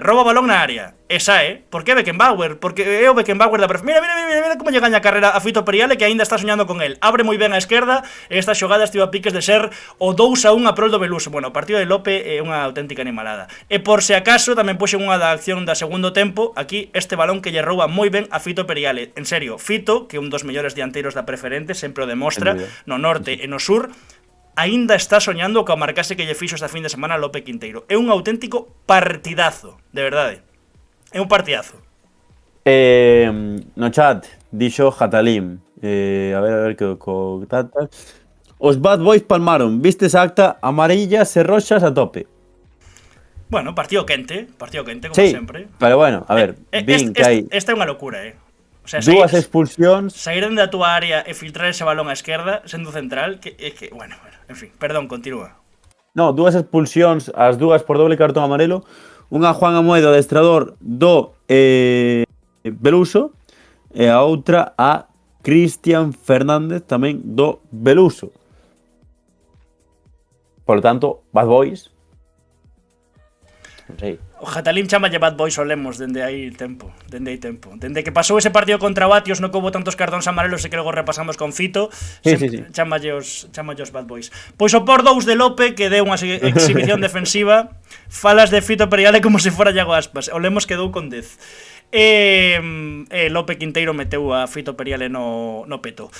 B: roba o balón na área, e sae. Por que Beckenbauer? Porque é o Beckenbauer da Preferente. Mira como lle gaña a carrera a Fito Periale, que aínda está soñando con el. Abre moi ben a esquerda, e esta xogada estivo a piques de ser o 2-1 a prol do Beluso. Bueno, o partido de Lope é unha auténtica animalada. E por se acaso, tamén puxen unha da acción da segundo tempo, aquí este balón que lle rouba moi ben a Fito Periale. En serio, Fito, que é un dos mellores dianteiros da Preferente, sempre o demostra, no norte e no sur, aínda está soñando coa marcase que lle fixo esta fin de semana Lope Quinteiro. É un auténtico partidazo, de verdade. É un partidazo.
C: No chat, dixo Jatalim. A ver que tal. Os Bad Boys palmaron, vistes a acta amarillas e roxas a tope.
B: Bueno, partido quente, como sempre.
C: Pero bueno, a ver,
B: que hai... Esta é unha locura, O sea,
C: dúas expulsións.
B: Saír dende a túa área e filtrar ese balón á esquerda, sendo central, bueno, en fin, perdón, continúa.
C: No, dúas expulsións, as dúas por doble cartón amarelo. Unha Juan Amoedo, adestrador do Beluso, e a outra a Cristian Fernández, tamén do Beluso. Por lo tanto, Bad Boys. Non sei.
B: O Jatalín chamalle Bad Boys o Lemos dende aí tempo. Dende que pasou ese partido contra Batios, non houbo tantos cartóns amarelos e que logo repasamos con Fito.
C: Sí.
B: Chamalle os Bad Boys. Pois o por 2 de Lope, que deu unha exhibición defensiva, falas de Fito Periale como se fora Iago Aspas. O Lemos quedou con 10. Lope Quinteiro meteu a Fito Periale no peto.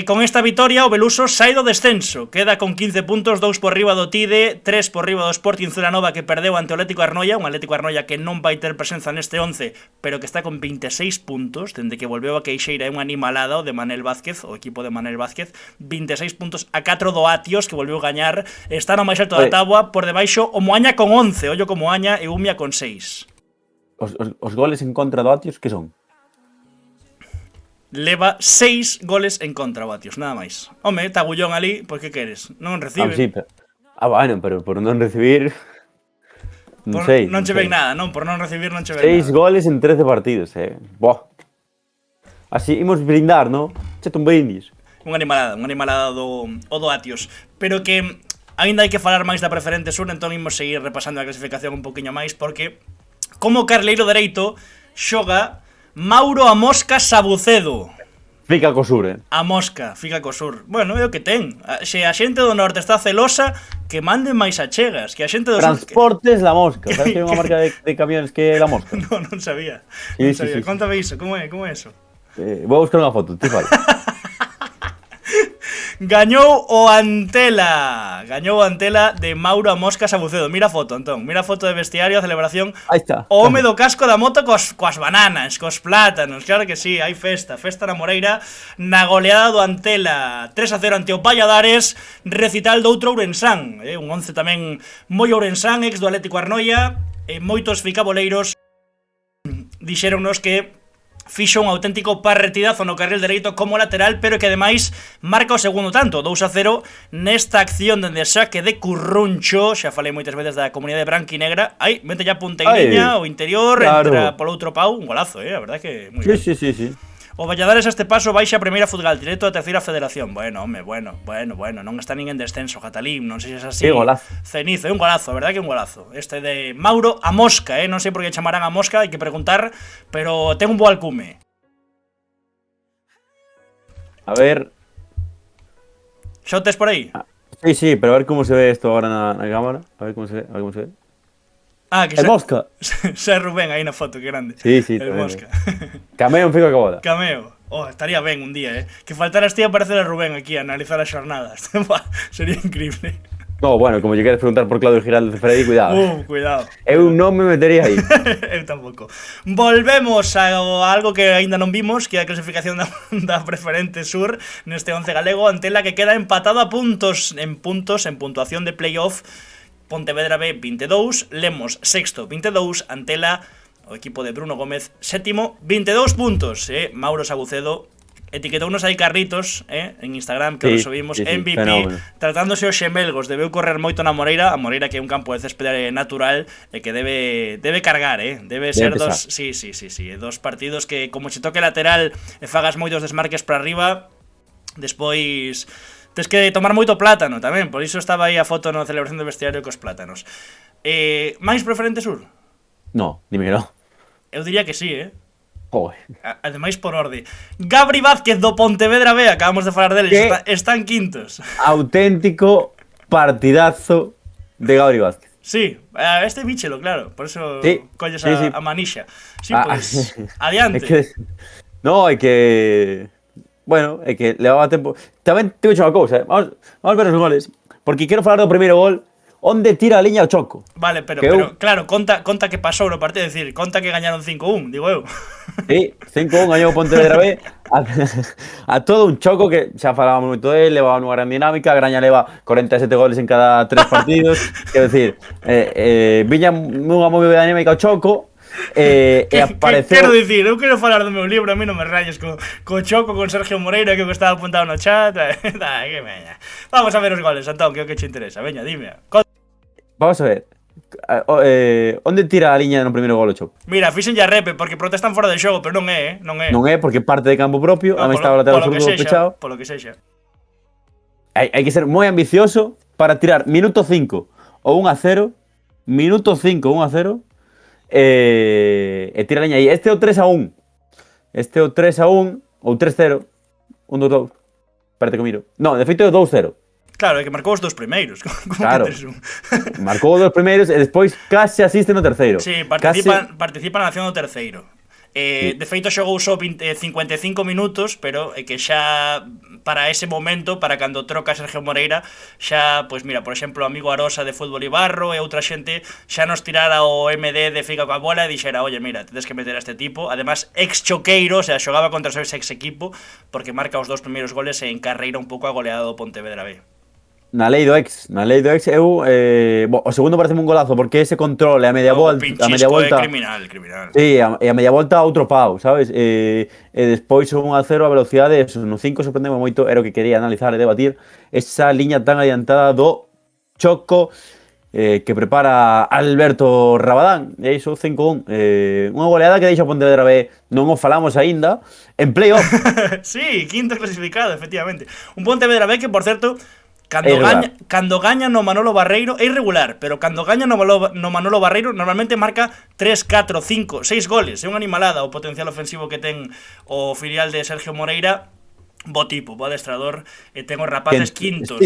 B: Con esta vitoria o Beluso sai do descenso, queda con 15 puntos, 2 por riba do Tide, 3 por riba do Sporting Celanova, que perdeu ante o Atlético Arnoia, un Atlético Arnoia que non vai ter presenza neste 11, pero que está con 26 puntos, dende que volveu a Queixeira, é unha animalada o de Manel Vázquez, o equipo de Manel Vázquez, 26 puntos a 4 do Atios, que volveu a gañar, está no máis alto da táboa, por debaixo o Moaña con 11, ollo con Moaña e Umia con 6.
C: Os goles en contra do Atios, que son?
B: Leva 6 goles en contra o Atios, nada máis. Home, tagullón ali, pois que queres? Non recibe.
C: Sí, bueno, pero por non recibir... Non sei.
B: Non che ven nada, non? Por non recibir non che ven nada.
C: 6 goles en 13 partidos, Boh. Así, imos brindar, non? Chete un brindis.
B: Unha animalada do Atios. Pero que aínda hai que falar máis da preferente sur, entón imos seguir repasando a clasificación un poquinho máis, porque como carleiro dereito xoga Mauro a Mosca Sabucedo.
C: Fica co sur,
B: A Mosca, fica co sur. Bueno, é o que ten. Se a xente do norte está celosa, que manden máis achegas. Que a xente do
C: Transportes La Mosca. Sabes que hai unha marca de camiones que é La Mosca?
B: Non sabía.
C: Sí,
B: Non sabía.
C: sí.
B: Contame iso, como é eso?
C: Vou a buscar unha foto, ti fala.
B: Gañou o Antela de Mauro a Mosca Sabucedo. Mira a foto, Antón, mira a foto de vestiario, a celebración.
C: Aí está.
B: O home do casco da moto coas bananas, cos plátanos. Claro que sí, hai festa na Moreira, na goleada do Antela 3-0 ante o Valladares, recital do outro Ourensán, un 11 tamén moi Ourensán, ex do Atlético Arnoia, moitos ficaboleiros dixéronnos que fixo un auténtico parretidazo no carril dereito como lateral, pero que ademais marca o segundo tanto, 2-0 nesta acción dende saque de Curruncho. Xa falei moitas veces da comunidade branca e negra. Ai, mete ya punteiriña, o interior, claro. Entra polo outro pau, un golazo, a verdade que moi ben.
C: Sí.
B: O Valladares a este paso baixa a primeira futgal, directo a terceira federación. Bueno, non está nin en descenso, Catalín, non sei se é así.
C: Sí, golazo.
B: Cenizo, é un golazo, a verdade que é un golazo. Este de Mauro a Mosca, non sei por que chamarán a Mosca, hai que preguntar, pero ten un bo alcume.
C: A ver...
B: Xa o tes por aí?
C: Sí, pero a ver como se ve esto ahora na cámara. A ver como se ve.
B: Ah, que
C: el Mosca.
B: Xa Rubén aí na foto, que grande.
C: Sí,
B: el Mosca.
C: Cameo en Fico Caboda.
B: Cameo. Estaría ben un día, Que faltaras ti a aparecer a Rubén aquí a analizar as xornadas. Sería increíble.
C: No, bueno, como lle queres preguntar por Claudio Giraldo de Freddy, cuidado.
B: Cuidado.
C: Eu non me metería aí.
B: Eu tampouco. Volvemos a algo que aínda non vimos, que é a clasificación da preferente sur neste 11 galego, Antela que queda empatado a puntos en puntuación de playoff. Pontevedra B 22, Lemos sexto 22, Antela, o equipo de Bruno Gómez, sétimo 22 puntos, Mauro Sabucedo etiquetounos aí Carritos, en Instagram, que os subimos, MVP, fenómeno. Tratándose os xemelgos, debeu correr moito na Moreira, a Moreira que é un campo de céspede natural e que debe cargar, debe ser dos, sí, dos partidos que como se toque lateral e fagas moitos desmarques para arriba, despois tes que tomar moito plátano tamén, por iso estaba aí a foto na celebración do vestiario cos plátanos. Máis preferente sur?
C: No, dime que no.
B: Eu diría que sí,
C: Joder.
B: Ademais por orde. Gabri Vázquez do Pontevedra B, acabamos de falar deles, están quintos.
C: Auténtico partidazo de Gabri Vázquez.
B: Sí, este bichelo, claro, por eso colles a manixa. Sí, pois, adiante.
C: No, é que... Bueno, é que levaba tempo. Tamén te vou dicir unha cousa, Vamos ver os goles, porque quero falar do primeiro gol, onde tira a liña o Choco.
B: Vale, pero claro, conta que pasou no partido, é dicir, conta que gañaron 5-1, digo eu.
C: Sí, 5-1 gañou o Pontevedra B a todo un Choco que xa falábamos moito dele, levaba unha gran dinámica, a Graña leva 47 goles en cada 3 partidos, quero dicir, viña unha moi boa dinámica o Choco, apareceu...
B: Quero dicir, eu quero falar do meu libro, a mí non me rayes co Choco, con Sergio Moreira, que estaba apuntado no chat. Que meña. Vamos a ver os goles, Antón, que é o que che interesa. Veña, dime.
C: Vamos a ver. Onde tira a liña no primeiro gol o Choco?
B: Mira, fixen ya repe, porque protestan fora de xogo, pero non é, non é.
C: Non é, porque parte de campo propio, a mí estaba o lateral zurdo pechado.
B: Polo que sexa.
C: Hai que ser moi ambicioso para tirar minuto 5 ou 1-0, minuto 5 ou 1-0, e tira a liña aí. Este é o 3-1. Este é o 3-1 ou 3-0. 1-2-2. Espérate que miro. No, de feito é o 2-0.
B: Claro, é que marcou os 2 primeiros. Como
C: Claro.
B: que tes un?
C: Marcou os 2 primeiros e despois case asiste no terceiro.
B: Sí,
C: Case-
B: participa na acción do terceiro. De feito xogou só 55 minutos, pero é que xa para ese momento, para cando troca Sergio Moreira, xa, pois mira, por exemplo, o amigo Arosa de Fútbol Ibarro e outra xente xa nos tirara o MD de Fica coa bola e dixera, oye, mira, tedes que meter a este tipo. Además, ex choqueiro, o sea, xogaba contra o seu ex equipo, porque marca os 2 primeiros goles e encarreira un pouco a goleada do Pontevedra B.
C: Na lei do ex, eu o segundo parece un golazo porque ese control e a media
B: O
C: volta,
B: pinchisco é criminal.
C: Sí, e a media volta outro pau, sabes? E despois un 1-0 a velocidade, eso, no 5 sorprendeme moito, era o que quería analizar e debatir, esa liña tan adiantada do Choco que prepara Alberto Rabadán, e iso 5-1. Unha goleada que deixa o Pontevedra B, non o falamos aínda, en playoff.
B: Sí, quinto clasificado, efectivamente. Un Pontevedra B que, por certo,
C: É irregular.
B: cando gaña no Manolo Barreiro é irregular, pero cando gaña no Manolo Barreiro normalmente marca 3, 4, 5, 6 goles. É unha animalada o potencial ofensivo que ten o filial de Sergio Moreira. Bo tipo, bo adestrador, e ten os rapaces quintos.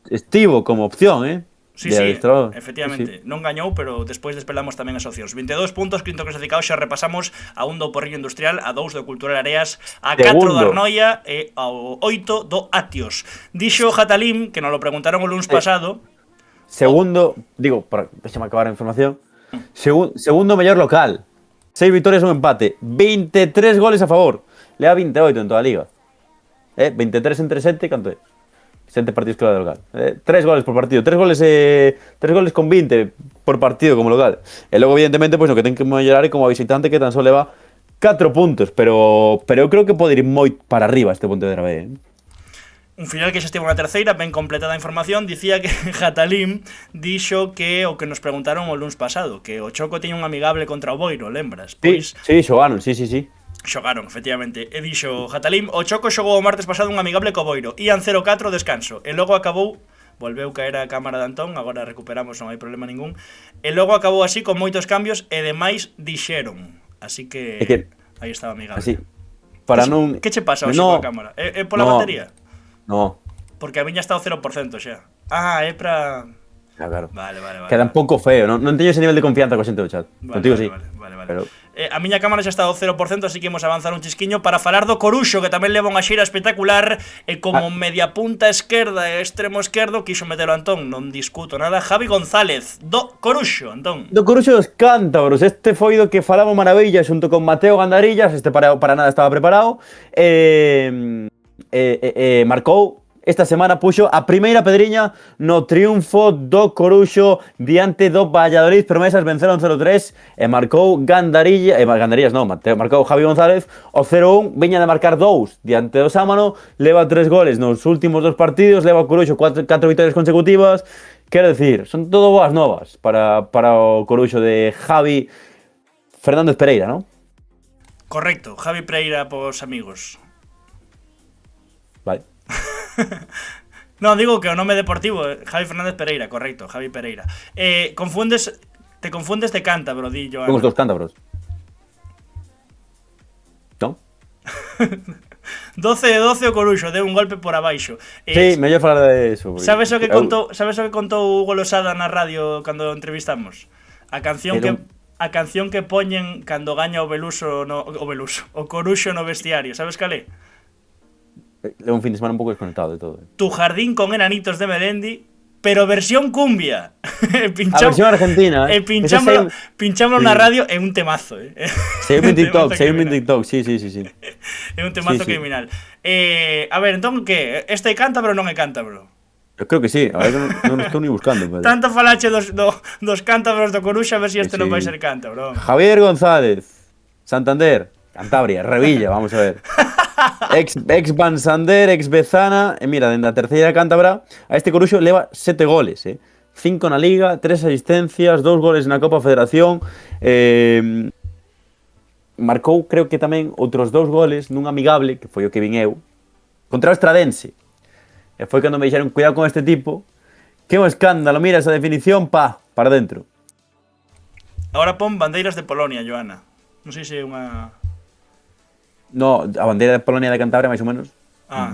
C: Estivo como opción,
B: Sí,
C: de
B: sí,
C: adestrador.
B: efectivamente. Non gañou, pero despois despelamos tamén as opcións. 22 puntos, quinto clasificado, xa repasamos a 1 do Porriño Industrial, a 2 do Cultural Areas, a 4 do Arnoia e ao 8 do Atios. Dixo Jatalim, que nos lo preguntaron o lunes pasado.
C: Segundo, déxame acabar a información. Segundo mellor local. 6 vitorias, un empate. 23 goles a favor. Lea 28 en toda a liga. 23 entre 7, canto é? 7 partidos que va de local. 3 goles por partido. 3 goles con 20 por partido como local. E logo, evidentemente, pois, o que ten que mellorar é como a visitante que tan só leva 4 puntos. Pero eu creo que pode ir moi para arriba este Pontevedra B.
B: Un final que xa estivo na terceira, ben completada a información, dicía que Jatalim dixo que o que nos preguntaron o lunes pasado, que o Choco tiña un amigable contra o Boiro, lembras? Pois
C: Sí, xogaron, sí.
B: xogaron, efectivamente. E dixo Jatalim, o Choco xogou o martes pasado un amigable co Boiro. Ian 0-4 descanso. E logo acabou, volveu caer a cámara de Antón, agora recuperamos, non hai problema ningún. E logo acabou así con moitos cambios e demais dixeron. Así que, aí estaba amigable.
C: Así, para non...
B: Que che pasa hoxe coa cámara? É pola batería?
C: No.
B: Porque a miña está ao 0% xa. Ah, é pra...
C: Claro.
B: Vale.
C: Queda un pouco feo, non teño ese nivel de confianza co xente do chat. Contigo sí.
B: Vale.
C: Pero...
B: a miña cámara xa está ao 0%, así que imos avanzar un chisquiño para falar do Coruxo, que tamén leva unha xira espectacular, e como media punta esquerda e extremo esquerdo, quixo metelo Antón, non discuto nada, Javi González, do Coruxo, Antón.
C: Do Coruxo dos Cántabros, este foi do que falamos maravilla xunto con Mateo Gandarillas, este para nada estaba preparado, marcou. Esta semana puxo a primeira pedriña no triunfo do Coruxo diante do Valladolid. Promesas venceron 0-3 e marcou Gandarillas non, marcou Javi González o 0-1, viña de marcar 2 diante do Sámano, leva 3 goles nos últimos 2 partidos, leva o Coruxo 4 vitorias consecutivas. Quero dicir, son todo boas novas para o Coruxo de Javi Fernández Pereira, non?
B: Correcto, Javi Pereira pos amigos.
C: Vale.
B: Non, digo que o nome deportivo Javi Fernández Pereira, correcto, Javi Pereira. Te confundes de cántabro, di Joana.
C: Son os dos cántabros. Non?
B: 12 o Coruxo, deu un golpe por abaixo.
C: Sí, mellor falar de eso.
B: Sabes o que contou Hugo Losada na radio cando entrevistamos? A canción que poñen cando gaña o Coruxo no vestiario, sabes cal é?
C: É un fin de semana un pouco desconectado de todo.
B: Tu jardín con enanitos de Melendi, pero versión cumbia.
C: A versión argentina,
B: pinchámoslo na radio, é un temazo,
C: Seguime en TikTok, sí.
B: É un temazo criminal. A ver, entón, que? Este é cántabro ou non é cántabro?
C: Eu creo que sí, a ver, non estou ni buscando. Pero...
B: Tanto falache dos cántabros do Coruxa, a ver se este non vai ser cántabro.
C: Javier González, Santander, Cantabria, Revilla, vamos a ver. Ex Van Sander, ex Bezana. E mira, na terceira cántabra, a este Coruxo leva 7 goles, 5 na Liga, 3 asistencias, 2 goles na Copa Federación. Marcou, creo que tamén, outros 2 goles nun amigable, que foi o que vin eu, contra o Estradense. E foi cando me dixeron, cuidado con este tipo, que é un escándalo, mira esa definición, para dentro.
B: Ahora pon bandeiras de Polonia, Joana. Non sei se é unha...
C: No, a bandeira de Polonia de Cantabria, máis ou menos.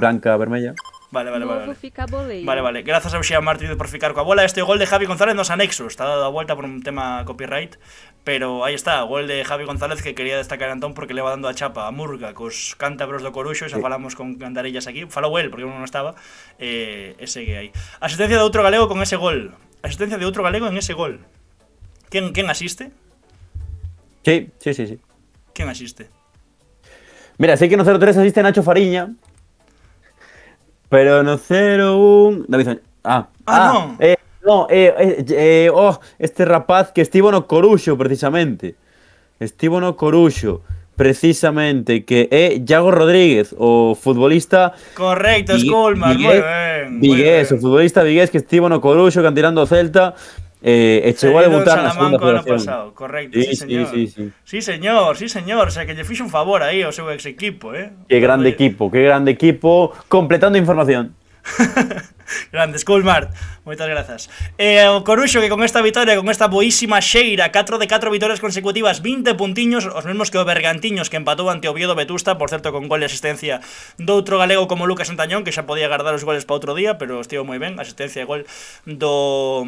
C: Blanca, vermella.
B: Vale.
E: Novo fica boleiro.
B: Vale. Grazas ao Xea Martínez por ficar coa bola. Este é o gol de Javi González nos anexos. Está dado a vuelta por un tema copyright, pero aí está, o gol de Javi González que quería destacar Antón porque le va dando a chapa a Murga cos cántabros do Coruxo, xa falamos con Candarillas aquí. Falou el porque uno non estaba, e segue aí. Asistencia de outro galego con ese gol. Asistencia de outro galego en ese gol. Quen asiste?
C: Sí.
B: Quen asiste?
C: Mira, sei que no 0-3 asiste Nacho Fariña, pero no 0-1... David Soña. Este rapaz que estivo no Coruxo, precisamente. Que é Iago Rodríguez, o futbolista...
B: Correcto, Skolmar, moi ben.
C: Vigués, o futbolista Vigués que estivo no Coruxo cantirando o Celta e chegou a debutar na segunda federación.
B: Correcto, sí, señor. Sí, señor. O sea, que lle fixo un favor aí ao seu ex equipo,
C: Que grande equipo, completando información.
B: Grande, Skolmar, moitas grazas. O Coruxo que con esta vitoria, con esta boísima xeira, 4 de 4 vitorias consecutivas, 20 puntiños, os mesmos que o Bergantiños que empatou ante Oviedo Vetusta, por certo con gol e asistencia do outro galego como Lucas Antañón, que xa podía guardar os goles para outro día, pero estivo moi ben, asistencia e gol do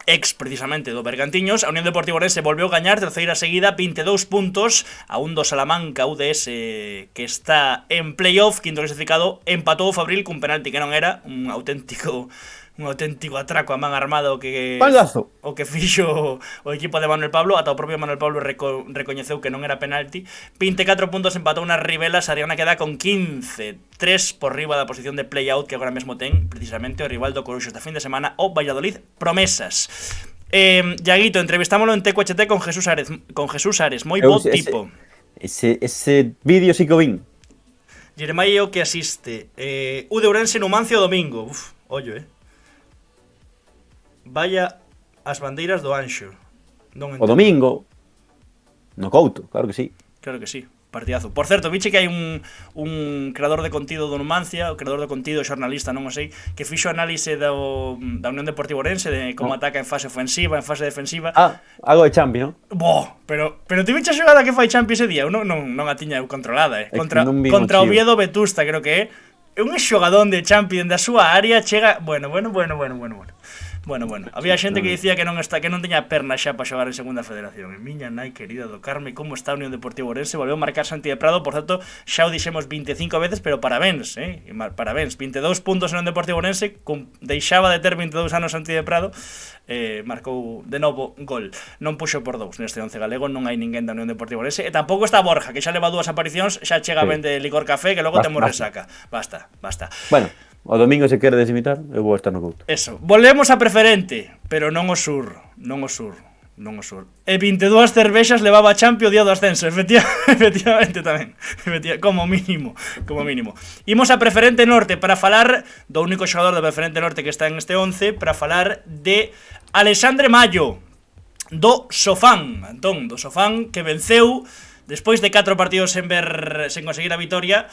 B: ex precisamente do Bergantiños. A Unión Deportiva Ourense volveu gañar terceira seguida, 22 puntos a un do Salamanca UDS que está en playoff, quinto clasificado. Empatou o Fabril cun penalti que non era, un auténtico atraco a man armada o que fixo o equipo de Manuel Pablo. Ata o propio Manuel Pablo recoñeceu que non era penalti. 24 puntos empatou nas Ribelas. Ariana queda con 15, 3 por riba da posición de play-out que agora mesmo ten precisamente o rival do Coruxo esta fin de semana, o Valladolid Promesas. Iaguito, entrevistámoslo en TQHT con Jesús Ares, moi bo tipo.
C: Ese vídeo sí que o vin.
B: Jeremai é o que asiste. U de Ourense Numancia o domingo. Ollo, Vaya as bandeiras do Anxo.
C: O domingo no Couto, claro que sí.
B: Claro que sí, partidazo. Por certo, viche que hai un creador de contido do Numancia, o creador de contido, xornalista, non o sei, que fixo análise da Unión Deportiva Ourense de como ataca en fase ofensiva, en fase defensiva.
C: Algo de Champi, non?
B: Pero te viche a xogada que fai Champi ese día? Non a tiña eu controlada, Contra Oviedo Vetusta, creo que é un xogadón de Champi dende a súa área, chega... Bueno. Había xente que dicía que non teña perna xa para xogar en segunda federación. E miña nai querida do Carme, como está a Unión Deportiva Ourense? Volveu a marcar Santi de Prado, por certo, xa o dixemos 25 veces, pero parabéns, parabéns. 22 puntos en Unión Deportiva Ourense, deixaba de ter 22 anos Santi de Prado, marcou de novo gol. Non puxo por 2 neste 11 galego, non hai ninguén da Unión Deportiva Ourense, e tampouco está Borja, que xa leva 2 aparicións, xa chega ben de licor café, que logo temos resaca. Basta.
C: Bueno, o domingo se queredes imitar, eu vou estar no Couto.
B: Eso, volvemos a preferente, pero non o sur. E 22 cervexas levaba a Champi o día do ascenso, efectivamente tamén. Como mínimo. Imos a preferente norte para falar do único xogador da preferente norte que está en este 11, para falar de Alexandre Mallo, do Sofán, Antón, do Sofán, que venceu despois de 4 partidos sen conseguir a vitoria.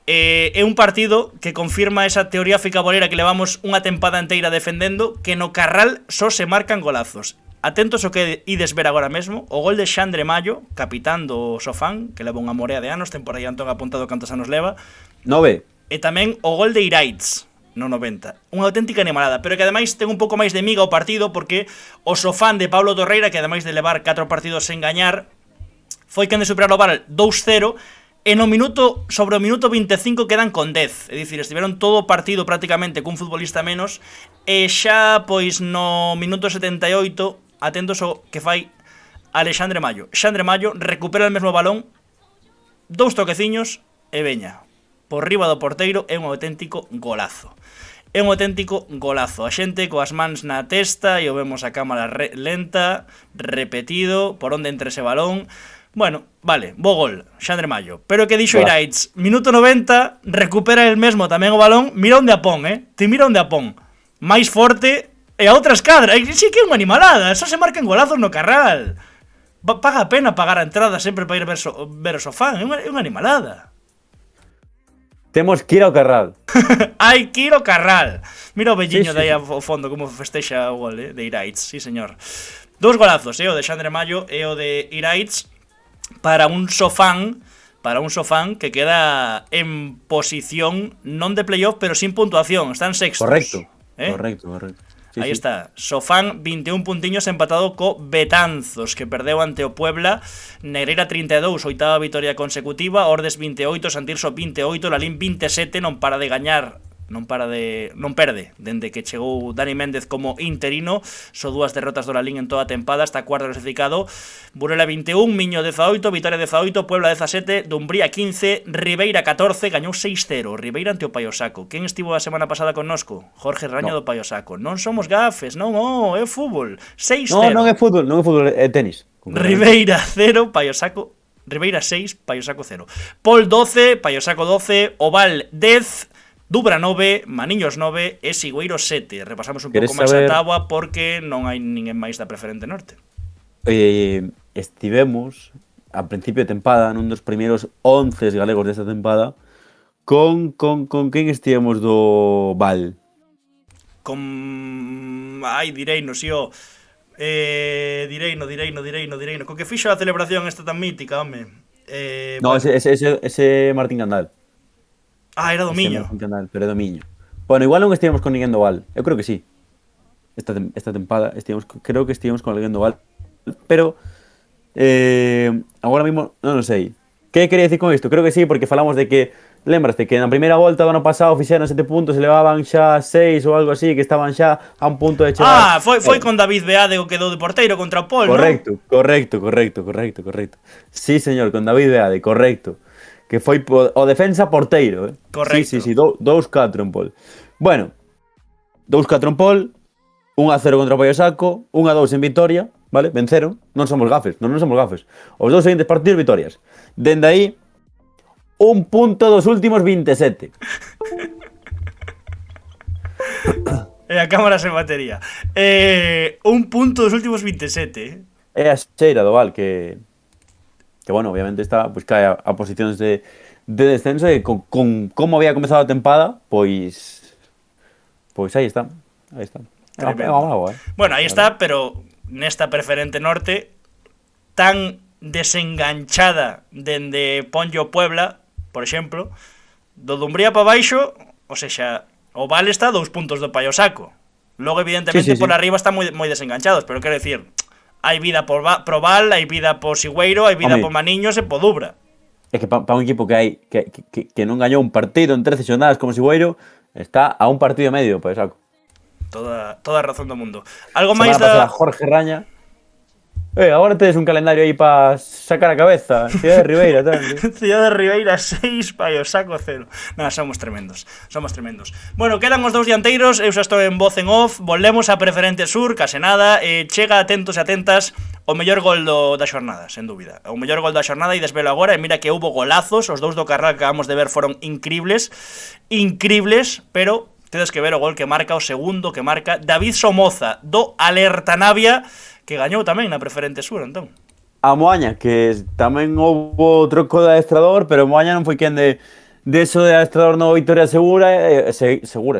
B: É un partido que confirma esa teoría ficabolera que levamos unha tempada inteira defendendo, que no Carral só se marcan golazos. Atentos ao que ides ver agora mesmo, o gol de Xandre Mallo, capitán do Sofán, que leva unha morea de anos, ten por aí Antón apuntado cantos anos leva.
C: 9.
B: E tamén o gol de Iraitz, no 90. Unha auténtica animalada, pero que ademais ten un pouco máis de miga o partido, porque o Sofán de Pablo Torreira, que ademais de levar 4 partidos sen gañar, foi quen de superar o Val 2-0, e sobre o minuto 25 quedan con 10. É dicir, estiveron todo o partido prácticamente cun futbolista menos, e xa, pois, no minuto 78, atentos ao que fai Alexandre Mallo. Xandre Mallo recupera o mesmo balón, 2 toqueciños, e veña, por riba do porteiro, é un auténtico golazo. A xente coas mans na testa, e o vemos a cámara lenta, repetido, por onde entre ese balón. Bueno, vale, bo gol, Xandre Mallo. Pero que dixo Iraitz, minuto 90, recupera el mesmo tamén o balón, mira onde a pon, Ti mira onde a pon. Máis forte e a outra escadra. Si que é unha animalada, só se marcan golazos no Carral. Paga a pena pagar a entrada sempre para ir ver o Sofán, é unha animalada.
C: Temos que ir ao Carral.
B: Hai que ir ao Carral. Mira o velliño de aí ao fondo como festexa o gol, de Iraitz, sí señor. 2 golazos, o de Xandre Mallo e o de Iraitz, para un Sofán para un Sofán que queda en posición non de playoff, pero sin puntuación, están sextos.
C: Correcto,
B: ¿eh?
C: correcto. Sí,
B: Aí
C: sí.
B: está, Sofán 21 puntiños empatado co Betanzos, que perdeu ante o Puebla. Negreira 32, oitava vitoria consecutiva. Ordes 28, Santirso 28, Lalín 27, non para de gañar, non perde dende que chegou Dani Méndez como interino. Só dúas derrotas do Lalín en toda a tempada, está cuarto clasificado. Burela 21, Miño 18, Vitoria 18, Puebla 17, Dumbría 15, Ribeira 14, gañou 6-0. Ribeira ante o Paio Saco. Quen estivo a semana pasada connosco? Jorge Raña do Paio Saco. Non somos gafes, non, é fútbol. 6-0.
C: Non é fútbol, é tenis.
B: Ribeira 0, Paio Saco. Ribeira 6, Paio Saco 0. Pol 12, Paio Saco 12, Oval 10, Dubra 9, Maniños 9 e Sigüeiro 7. Repasamos un pouco máis a táboa porque non hai ninguén máis da Preferente Norte.
C: Estivemos a principio de tempada nun dos primeiros 11 galegos desta tempada con quen estivemos do Val?
B: Direino, si o Direino. Co que fixo a celebración esta tan mítica, home.
C: No, ese Martín Candal.
B: Era do Miño.
C: Pero é do Miño. Bueno, igual non estivemos con ninguén do Val. Eu creo que sí. Esta tempada creo que estivemos con alguén do Val. Pero agora mismo non sei. Que quería dicir con isto? Creo que sí, porque falamos de que lembraste que na primeira volta do ano pasado fixeron 7 puntos e levaban xa 6 ou algo así, que estaban xa a un punto de chegar.
B: Foi con David Beade o quedou de porteiro contra o Pol,
C: correcto,
B: non?
C: Correcto. Sí, señor, con David Beade, correcto. Que foi o defensa porteiro,
B: Correcto.
C: Sí, 2-4 en Pol. Bueno, 2-4 en Pol, 1-0 contra o Paio Saco, 1-2 en Vitoria, vale? Venceron, non somos gafes. Os dous seguintes partidos vitorias. Dende aí, un punto dos últimos 27.
B: E a cámara sen batería. Un punto dos últimos 27,
C: É a xeira do Val que bueno, obviamente está, pues cae a posicións de descenso e con como había comezado a tempada, pois aí está.
B: Bueno, aí está, pero nesta Preferente Norte tan desenganchada dende Ponllo Puebla, por exemplo, do Dumbría para baixo, ou seja, o Val está a 2 puntos do Paio Saco. Logo, evidentemente, por arriba están moi desenganchados, pero quero dicir, hai vida por Val, hai vida por Sigüeiro, hai vida por Maniños e por Dubra.
C: É que para un equipo que non gañou un partido en 13 xornadas como Sigüeiro, está a un partido e medio, Paio Saco.
B: Toda a razón do mundo. Algo máis
C: da Jorge Raña. Agora tedes un calendario aí para sacar a cabeza. Cidade de Ribeira, tal.
B: Cidade de Ribeira 6, Paio Saco 0. Somos tremendos. Bueno, quedan os dous dianteiros, eu xa estou en voz en off, volvemos a Preferente Sur, case nada, chega atentos e atentas o mellor gol da xornada, sen dúbida. O mellor gol da xornada e desvelo agora, e mira que houbo golazos, os dous do Carral que acabamos de ver foron increíbles, pero tedes que ver o gol que marca, o segundo que marca David Somoza, do Alerta Navia, que gañou tamén na Preferente Sur, entón.
C: A Moaña, que tamén houbo troco de adestrador, pero Moaña non foi quen de eso de adestrador no Vitoria segura,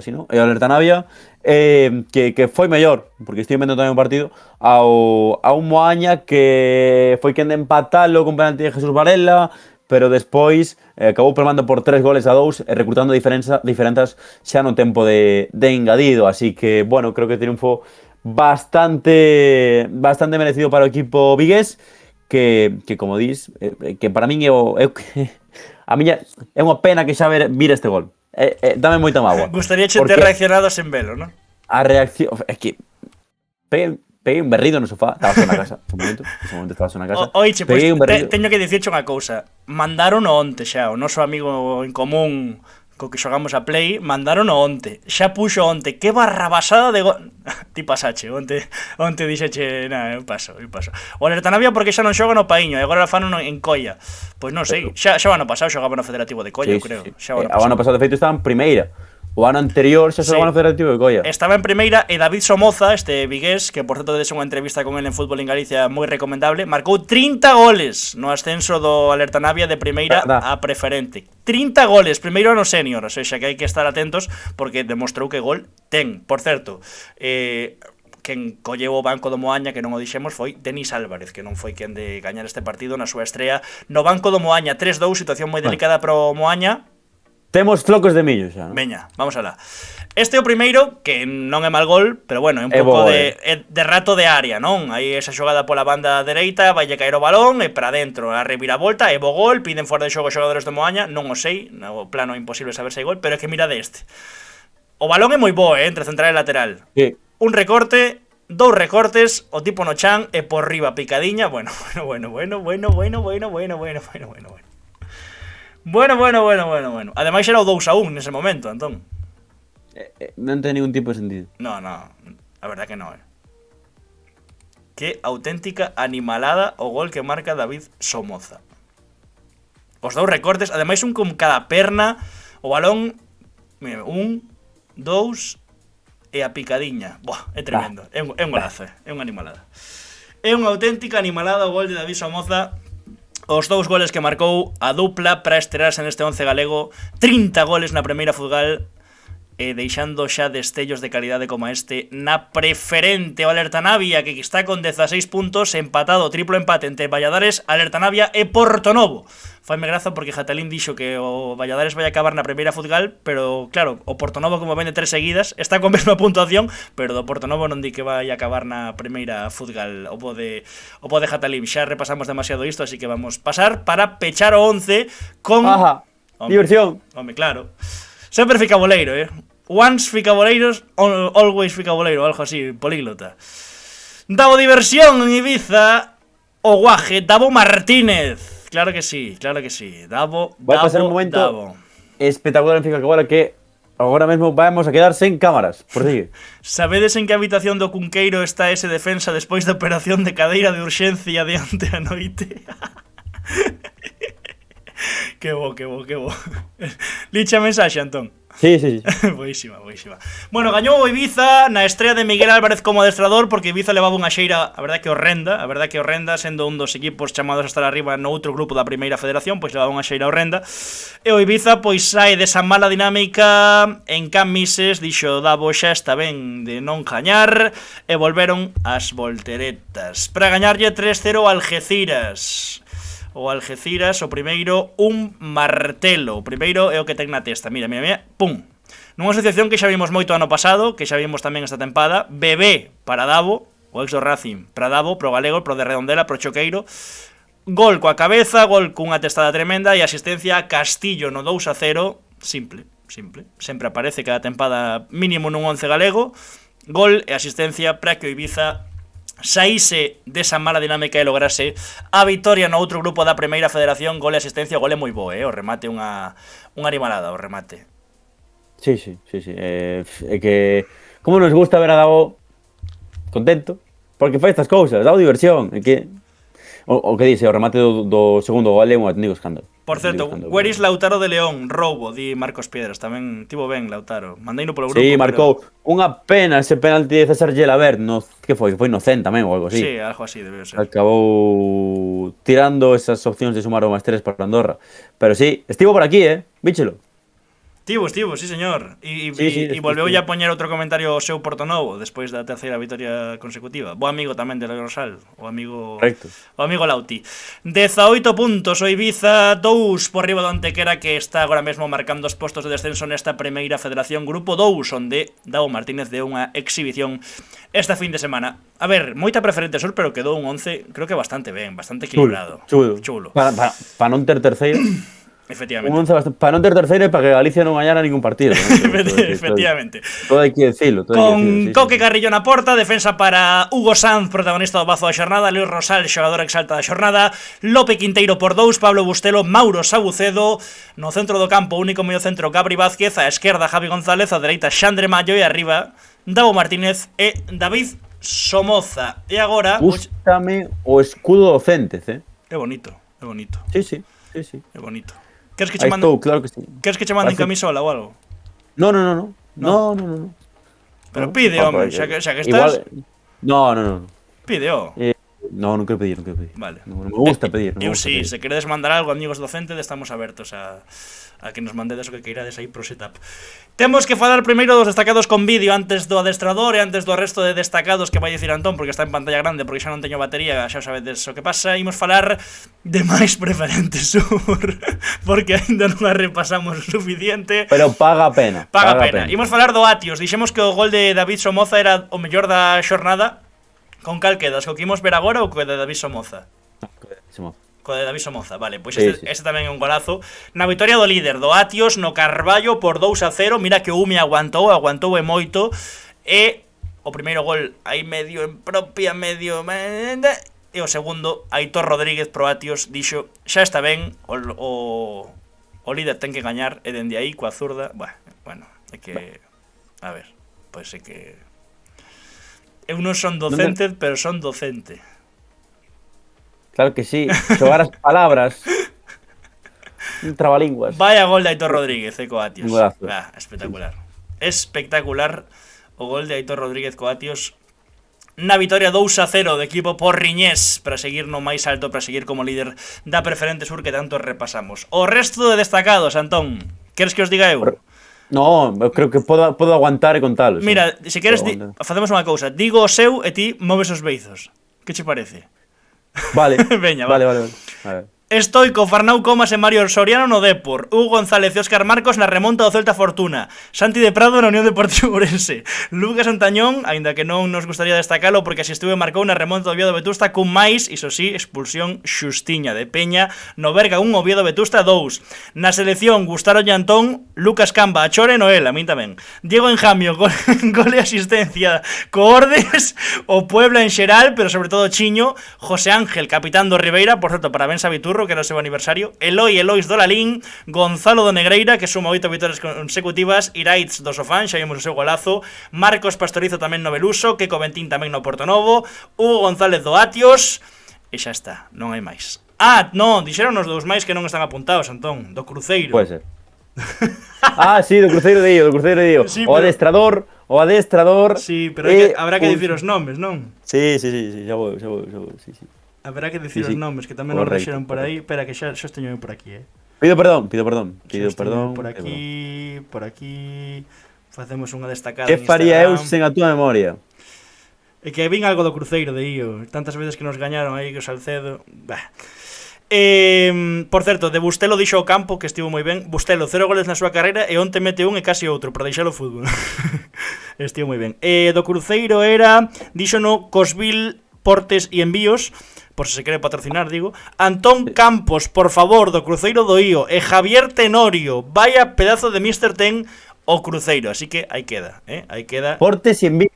C: si non? E Alerta Navia, que foi mellor, porque estive vendo tamén un partido, a un Moaña que foi quen de empatalo con penalti de Jesús Varela, pero despois acabou palmando por 3-2 e recrutando diferentes xa no tempo de engadido, así que, bueno, creo que triunfo bastante merecido para o equipo vigués, que como dis, que para min a miña é unha pena que xa vir este gol. Dame moita mágoa.
B: Gustaría ter reaccionado sen velo, non?
C: A reacción é que peguei un berrido no sofá, estaba só na casa, ese momento estaba só na casa.
B: Oiche, pois teño que dicirche unha cousa. Mandaron onte xa, o noso amigo en común co que xogamos a Play, mandaron onte. Xa puxo onte, que barrabasada de gol. Ti pasache, onte dixeche, eu paso. O Alerta Navia porque xa non xoga no Paíño, e agora fano en Coia. Pois non sei, xa o ano pasado xogaba no Federativo de Coia, eu creo.
C: O ano pasado, de feito, estaba en primeira. O ano anterior xa xogaba no Federativo de Coia.
B: Estaba en primeira e David Somoza, este vigués, que por certo tedes unha entrevista con ele en Fútbol en Galicia moi recomendable, marcou 30 goles no ascenso do Alerta Navia de primeira a Preferente. 30 goles, primeiro ano senior, ou seja, que hai que estar atentos porque demostrou que gol ten. Por certo, quen colleu o banco do Moaña, que non o dixemos, foi Denis Álvarez, que non foi quen de gañar este partido na súa estrea no banco do Moaña. 3-2, situación moi delicada pro Moaña.
C: Temos flocos de millo xa, non?
B: Veña, vamos alá. Este é o primeiro, que non é mal gol, pero bueno, é un
C: É
B: pouco
C: bo,
B: de rato de área, non? Aí esa xogada pola banda dereita, vaille caer o balón e para dentro, a reviravolta, é bo gol, piden fora de xogo os xogadores do Moaña, non o sei, no plano é imposible saber se hai gol, pero é que mira deste. O balón é moi bo, entre central e lateral.
C: Sí.
B: Un recorte, dous recortes, o tipo no chan e por riba picadiña, bueno. Ademais era o 2-1 nese momento, Antón.
C: Non ten ningún tipo de sentido.
B: No, a verdad que no, Que auténtica animalada o gol que marca David Somoza. Os dous recortes, ademais un con cada perna, o balón, mira, 1, 2 e a picadiña. Buah, é tremendo, é un golazo, é unha animalada. É unha auténtica animalada o gol de David Somoza. Os dous goles que marcou a dupla para estrearse neste 11 galego, 30 goles na primeira futsal, deixando xa destellos de calidade como este na preferente. O Alerta Navia, que está con 16 puntos, empatado, triplo empate entre Valladares, Alerta Navia e Portonovo. Faime graza porque Jatalín dixo que o Valladares vai acabar na primeira futsal, pero claro, o Portonovo, como vende 3 seguidas, está con mesma puntuación, pero do Portonovo non di que vai acabar na primeira futsal. O bo de Jatalín. Xa repasamos demasiado isto, así que vamos pasar para pechar o 11 con...
C: Ajá, diversión.
B: Home, claro. Sempre fica boleiro, Once fica boleiros, always fica boleiro, algo así, políglota. Davo diversión en Ibiza, o guaje, Davo Martínez. Claro que sí. Davo,
C: vai pasar un momento espectacular en Fica Cabora que agora mesmo vamos a quedar sen cámaras, por sigue.
B: Sabedes en que habitación do Cunqueiro está ese defensa despois da operación de cadeira de urxencia de onte a noite? Que bo. Licha mensaxe, Antón.
C: Sí.
B: Boísima. Bueno, gañou o Ibiza na estrea de Miguel Álvarez como adestrador, porque Ibiza levaba unha xeira, a verdad que horrenda, sendo un dos equipos chamados a estar arriba no outro grupo da Primeira Federación, pois levaba unha xeira horrenda. E o Ibiza pois sae desa mala dinámica en Camises, dixo Davo xa está ben de non gañar, e volveron as volteretas para gañarlle 3-0 ao Algeciras. O Algeciras, o primeiro, un martelo. O primeiro é o que ten na testa. Mira, pum. Nunha asociación que xa vimos moito ano pasado, que xa vimos tamén esta tempada. Bebé para Davo, o ex do Racing para Davo, pro galego, pro de Redondela, pro Choqueiro. Gol coa cabeza, gol cunha testada tremenda e asistencia a Castillo no 2-0. Simple. Sempre aparece cada tempada mínimo nun 11 galego. Gol e asistencia para que o Ibiza saíse desa mala dinámica e lograse a vitoria no outro grupo da Primeira Federación. Gol e asistencia, o gol é moi bo, o remate unha animalada, o remate.
C: Sí. É que como nos gusta ver a Davo contento, porque fai estas cousas, dá diversión, é que o que dice, o remate do segundo gol é un auténtico escándalo.
B: Por certo, where is Lautaro de León? Roubo, di Marcos Piedras. Tamén tivo ben Lautaro. Mandeino polo grupo.
C: Sí, marcou unha pena ese penalti de César Gelabert. Que foi no Zen tamén ou algo así.
B: Sí, algo así debe ser.
C: Acabou tirando esas opcións de sumar o máis 3 para Andorra. Pero sí, estivo por aquí, víchelo.
B: Estivo, sí señor. E volveu a poñer outro comentario ao seu Portonovo despois da terceira vitoria consecutiva. Bo amigo tamén de Rosal, o amigo Lauti. 18 puntos o Ibiza, 2 por riba do Antequera, que está agora mesmo marcando os postos de descenso nesta Primeira Federación Grupo 2, onde Davo Martínez deu unha exhibición esta fin de semana. A ver, moita preferente sur, pero quedou un 11, creo que bastante ben, bastante equilibrado.
C: Chulo. Para non ter terceiro.
B: Efectivamente.
C: Para non ter terceiro e para que Galicia non gañara ningún partido.
B: Efectivamente.
C: Todo hai que decirlo.
B: Con Coque Carrillo na porta, defensa para Hugo Sanz, protagonista do bazo da xornada, Luis Rosal, xogador exalta da xornada, Lope Quinteiro por 2, Pablo Bustelo, Mauro Sabucedo, no centro do campo, único medio centro Gabri Vázquez, a esquerda Javi González, a dereita Xandre Mallo e arriba Davo Martínez e David Somoza. E agora...
C: Gústame o escudo do Céntez,
B: É bonito.
C: Sí.
B: É bonito. Queres que che manden?
C: Claro que sí.
B: Queres que che manden camisola ou algo?
C: No.
B: Pero pide, home, xa que estás.
C: No.
B: Pide,
C: No, non quero pedir, non quero pedir.
B: Vale.
C: Non me gusta pedir.
B: Eu sí, se queredes mandar algo, amigos docentes, estamos abertos a que nos mandedes o que queirades aí pro setup. Temos que falar primeiro dos destacados con vídeo antes do adestrador e antes do resto de destacados que vai dicir Antón, porque está en pantalla grande, porque xa non teño batería, xa sabedes o que pasa. Imos falar de máis preferentes porque aínda non a repasamos o suficiente.
C: Pero paga a pena.
B: Paga pena. Imos falar do Atios. Dixemos que o gol de David Somoza era o mellor da xornada. Con cal quedas? Co que imos ver agora ou co de David Somoza? Co de David Somoza, vale, pois este tamén é un golazo. Na vitoria do líder, do Atios, no Carballo por 2-0. Mira que o Umi aguantou e moito. E o primeiro gol aí medio en propia, medio... E o segundo, Aitor Rodríguez pro Atios, dixo, xa está ben, o líder ten que gañar, e dende aí, coa zurda, bueno, é que... A ver, pois é que... Eu non son docente, pero son docente.
C: Claro que sí, xogar as palabras. Un trabalinguas.
B: Vaya gol de Aitor Rodríguez, Coatios.
C: Espectacular.
B: Espectacular o gol de Aitor Rodríguez Coatios na vitoria 2-0 do equipo porriñés para seguir no máis alto, para seguir como líder da Preferente Sur que tanto repasamos. O resto de destacados, Antón, queres que os diga eu?
C: No, eu creo que podo aguantar e contalos.
B: Mira, se queres, facemos unha cousa. Digo o seu e ti moves os beizos. Que che parece?
C: Vale.
B: Veña,
C: vale. A ver.
B: Estoico, Farnau Comas e Mario Soriano no Depor, Hugo González e Óscar Marcos na remonta do Celta Fortuna, Santi de Prado na Unión Deportiva Ourense, Lucas Antañón, aínda que non nos gustaría destacalo porque asistiu e marcou na remonta do Oviedo Vetusta cun máis, iso sí, expulsión xustiña de Peña, no Berga 1, Oviedo Vetusta 2. Na selección, Gustavo Llantón, Lucas Camba, Achore e Noel, a min tamén. Diego Enjamio, gol e asistencia co Ordes, o Puebla en xeral, pero sobre todo Chiño, José Ángel, capitán do Ribeira, por certo, parabéns a Viturro, que era o seu aniversario, Elois do Lalín, Gonzalo do Negreira, que suma 8 vitorias consecutivas, Iraitz do Sofán, xa vimos o seu golazo, Marcos Pastorizo tamén no Beluso, Queco Ventín tamén no Portonovo, Hugo González do Atios, e xa está, non hai máis. Non, dixeron os dous máis que non están apuntados, Antón, do Cruceiro.
C: Pode ser. Sí, do Cruceiro de Io, sí, o adestrador.
B: Sí, pero habrá que dicir os nomes, non?
C: Sí, xa vou, sí.
B: Habrá que dicir os nomes, que tamén nos rexeron por aí. Espera, que xa teño eu por aquí,
C: Pido perdón.
B: Por aquí... Facemos unha destacada
C: que faría eu sen a túa memoria?
B: É que vin algo do Cruceiro de Io. Tantas veces que nos gañaron aí que o Salcedo... Por certo, de Bustelo dixo o campo que estivo moi ben. Bustelo, 0 goles na súa carreira e onte mete un e casi outro por deixar o fútbol. Estivo moi ben. Do Cruceiro era... Dixo no Cosvil, Portes e Envíos, por se quere patrocinar, digo. Antón Campos, por favor, do Cruceiro do Io. E Javier Tenorio, vaya pedazo de Mr. Ten o Cruceiro. Así que aí queda, aí queda.
C: Portes e Envíos.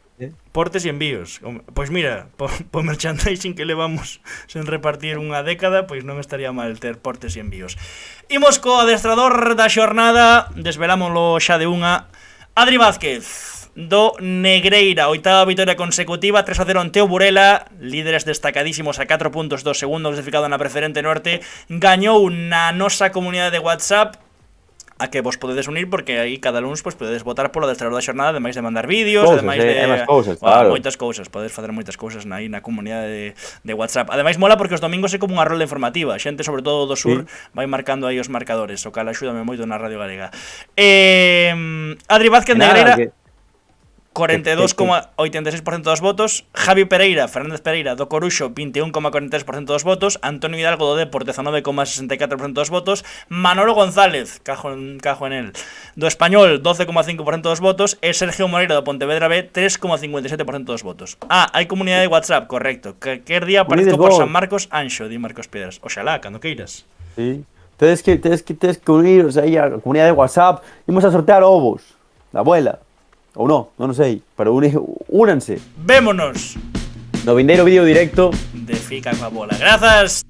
B: Portes e Envíos. Pois mira, po merchandising que levamos sen repartir unha década, pois non estaría mal ter Portes e Envíos. Imos co adestrador da xornada, desvelámoslo xa de unha. Adri Vázquez do Negreira, 8ª vitoria consecutiva, 3-0 ante o Burela, líderes destacadísimos a 4 puntos do segundo clasificado na Preferente Norte, gañou na nosa comunidade de WhatsApp, a que vos podedes unir porque aí cada lunes pois podedes votar polo adestrador da xornada, ademais de mandar vídeos, ademais de
C: claro.
B: Moitas cousas, podedes facer moitas cousas aí na comunidade de WhatsApp. Ademais mola porque os domingos é como unha rolda informativa, xente sobre todo do sur vai marcando aí os marcadores, o cal axúdame moito na Radio Galega. Adri Vázquez Negreira 42,86% dos votos, Javi Pereira, Fernández Pereira do Coruxo 21,43% dos votos, Antonio Hidalgo do Depor 19,64% dos votos, Manolo González, cajo en él, do Español 12,5% dos votos e Sergio Moreira do Pontevedra B 3,57% dos votos. Hai comunidade de WhatsApp, correcto. Quer día aparezco por San Marcos, Anxo, di Marcos Piedras. Oxalá, cando queiras.
C: Sí. Tedes que uniros aí a comunidade de WhatsApp. Imos a sortear ovos da abuela. Ou non sei, pero únanse.
B: Vémonos
C: no vindeiro vídeo directo
B: de Fica coa Bola. Grazas.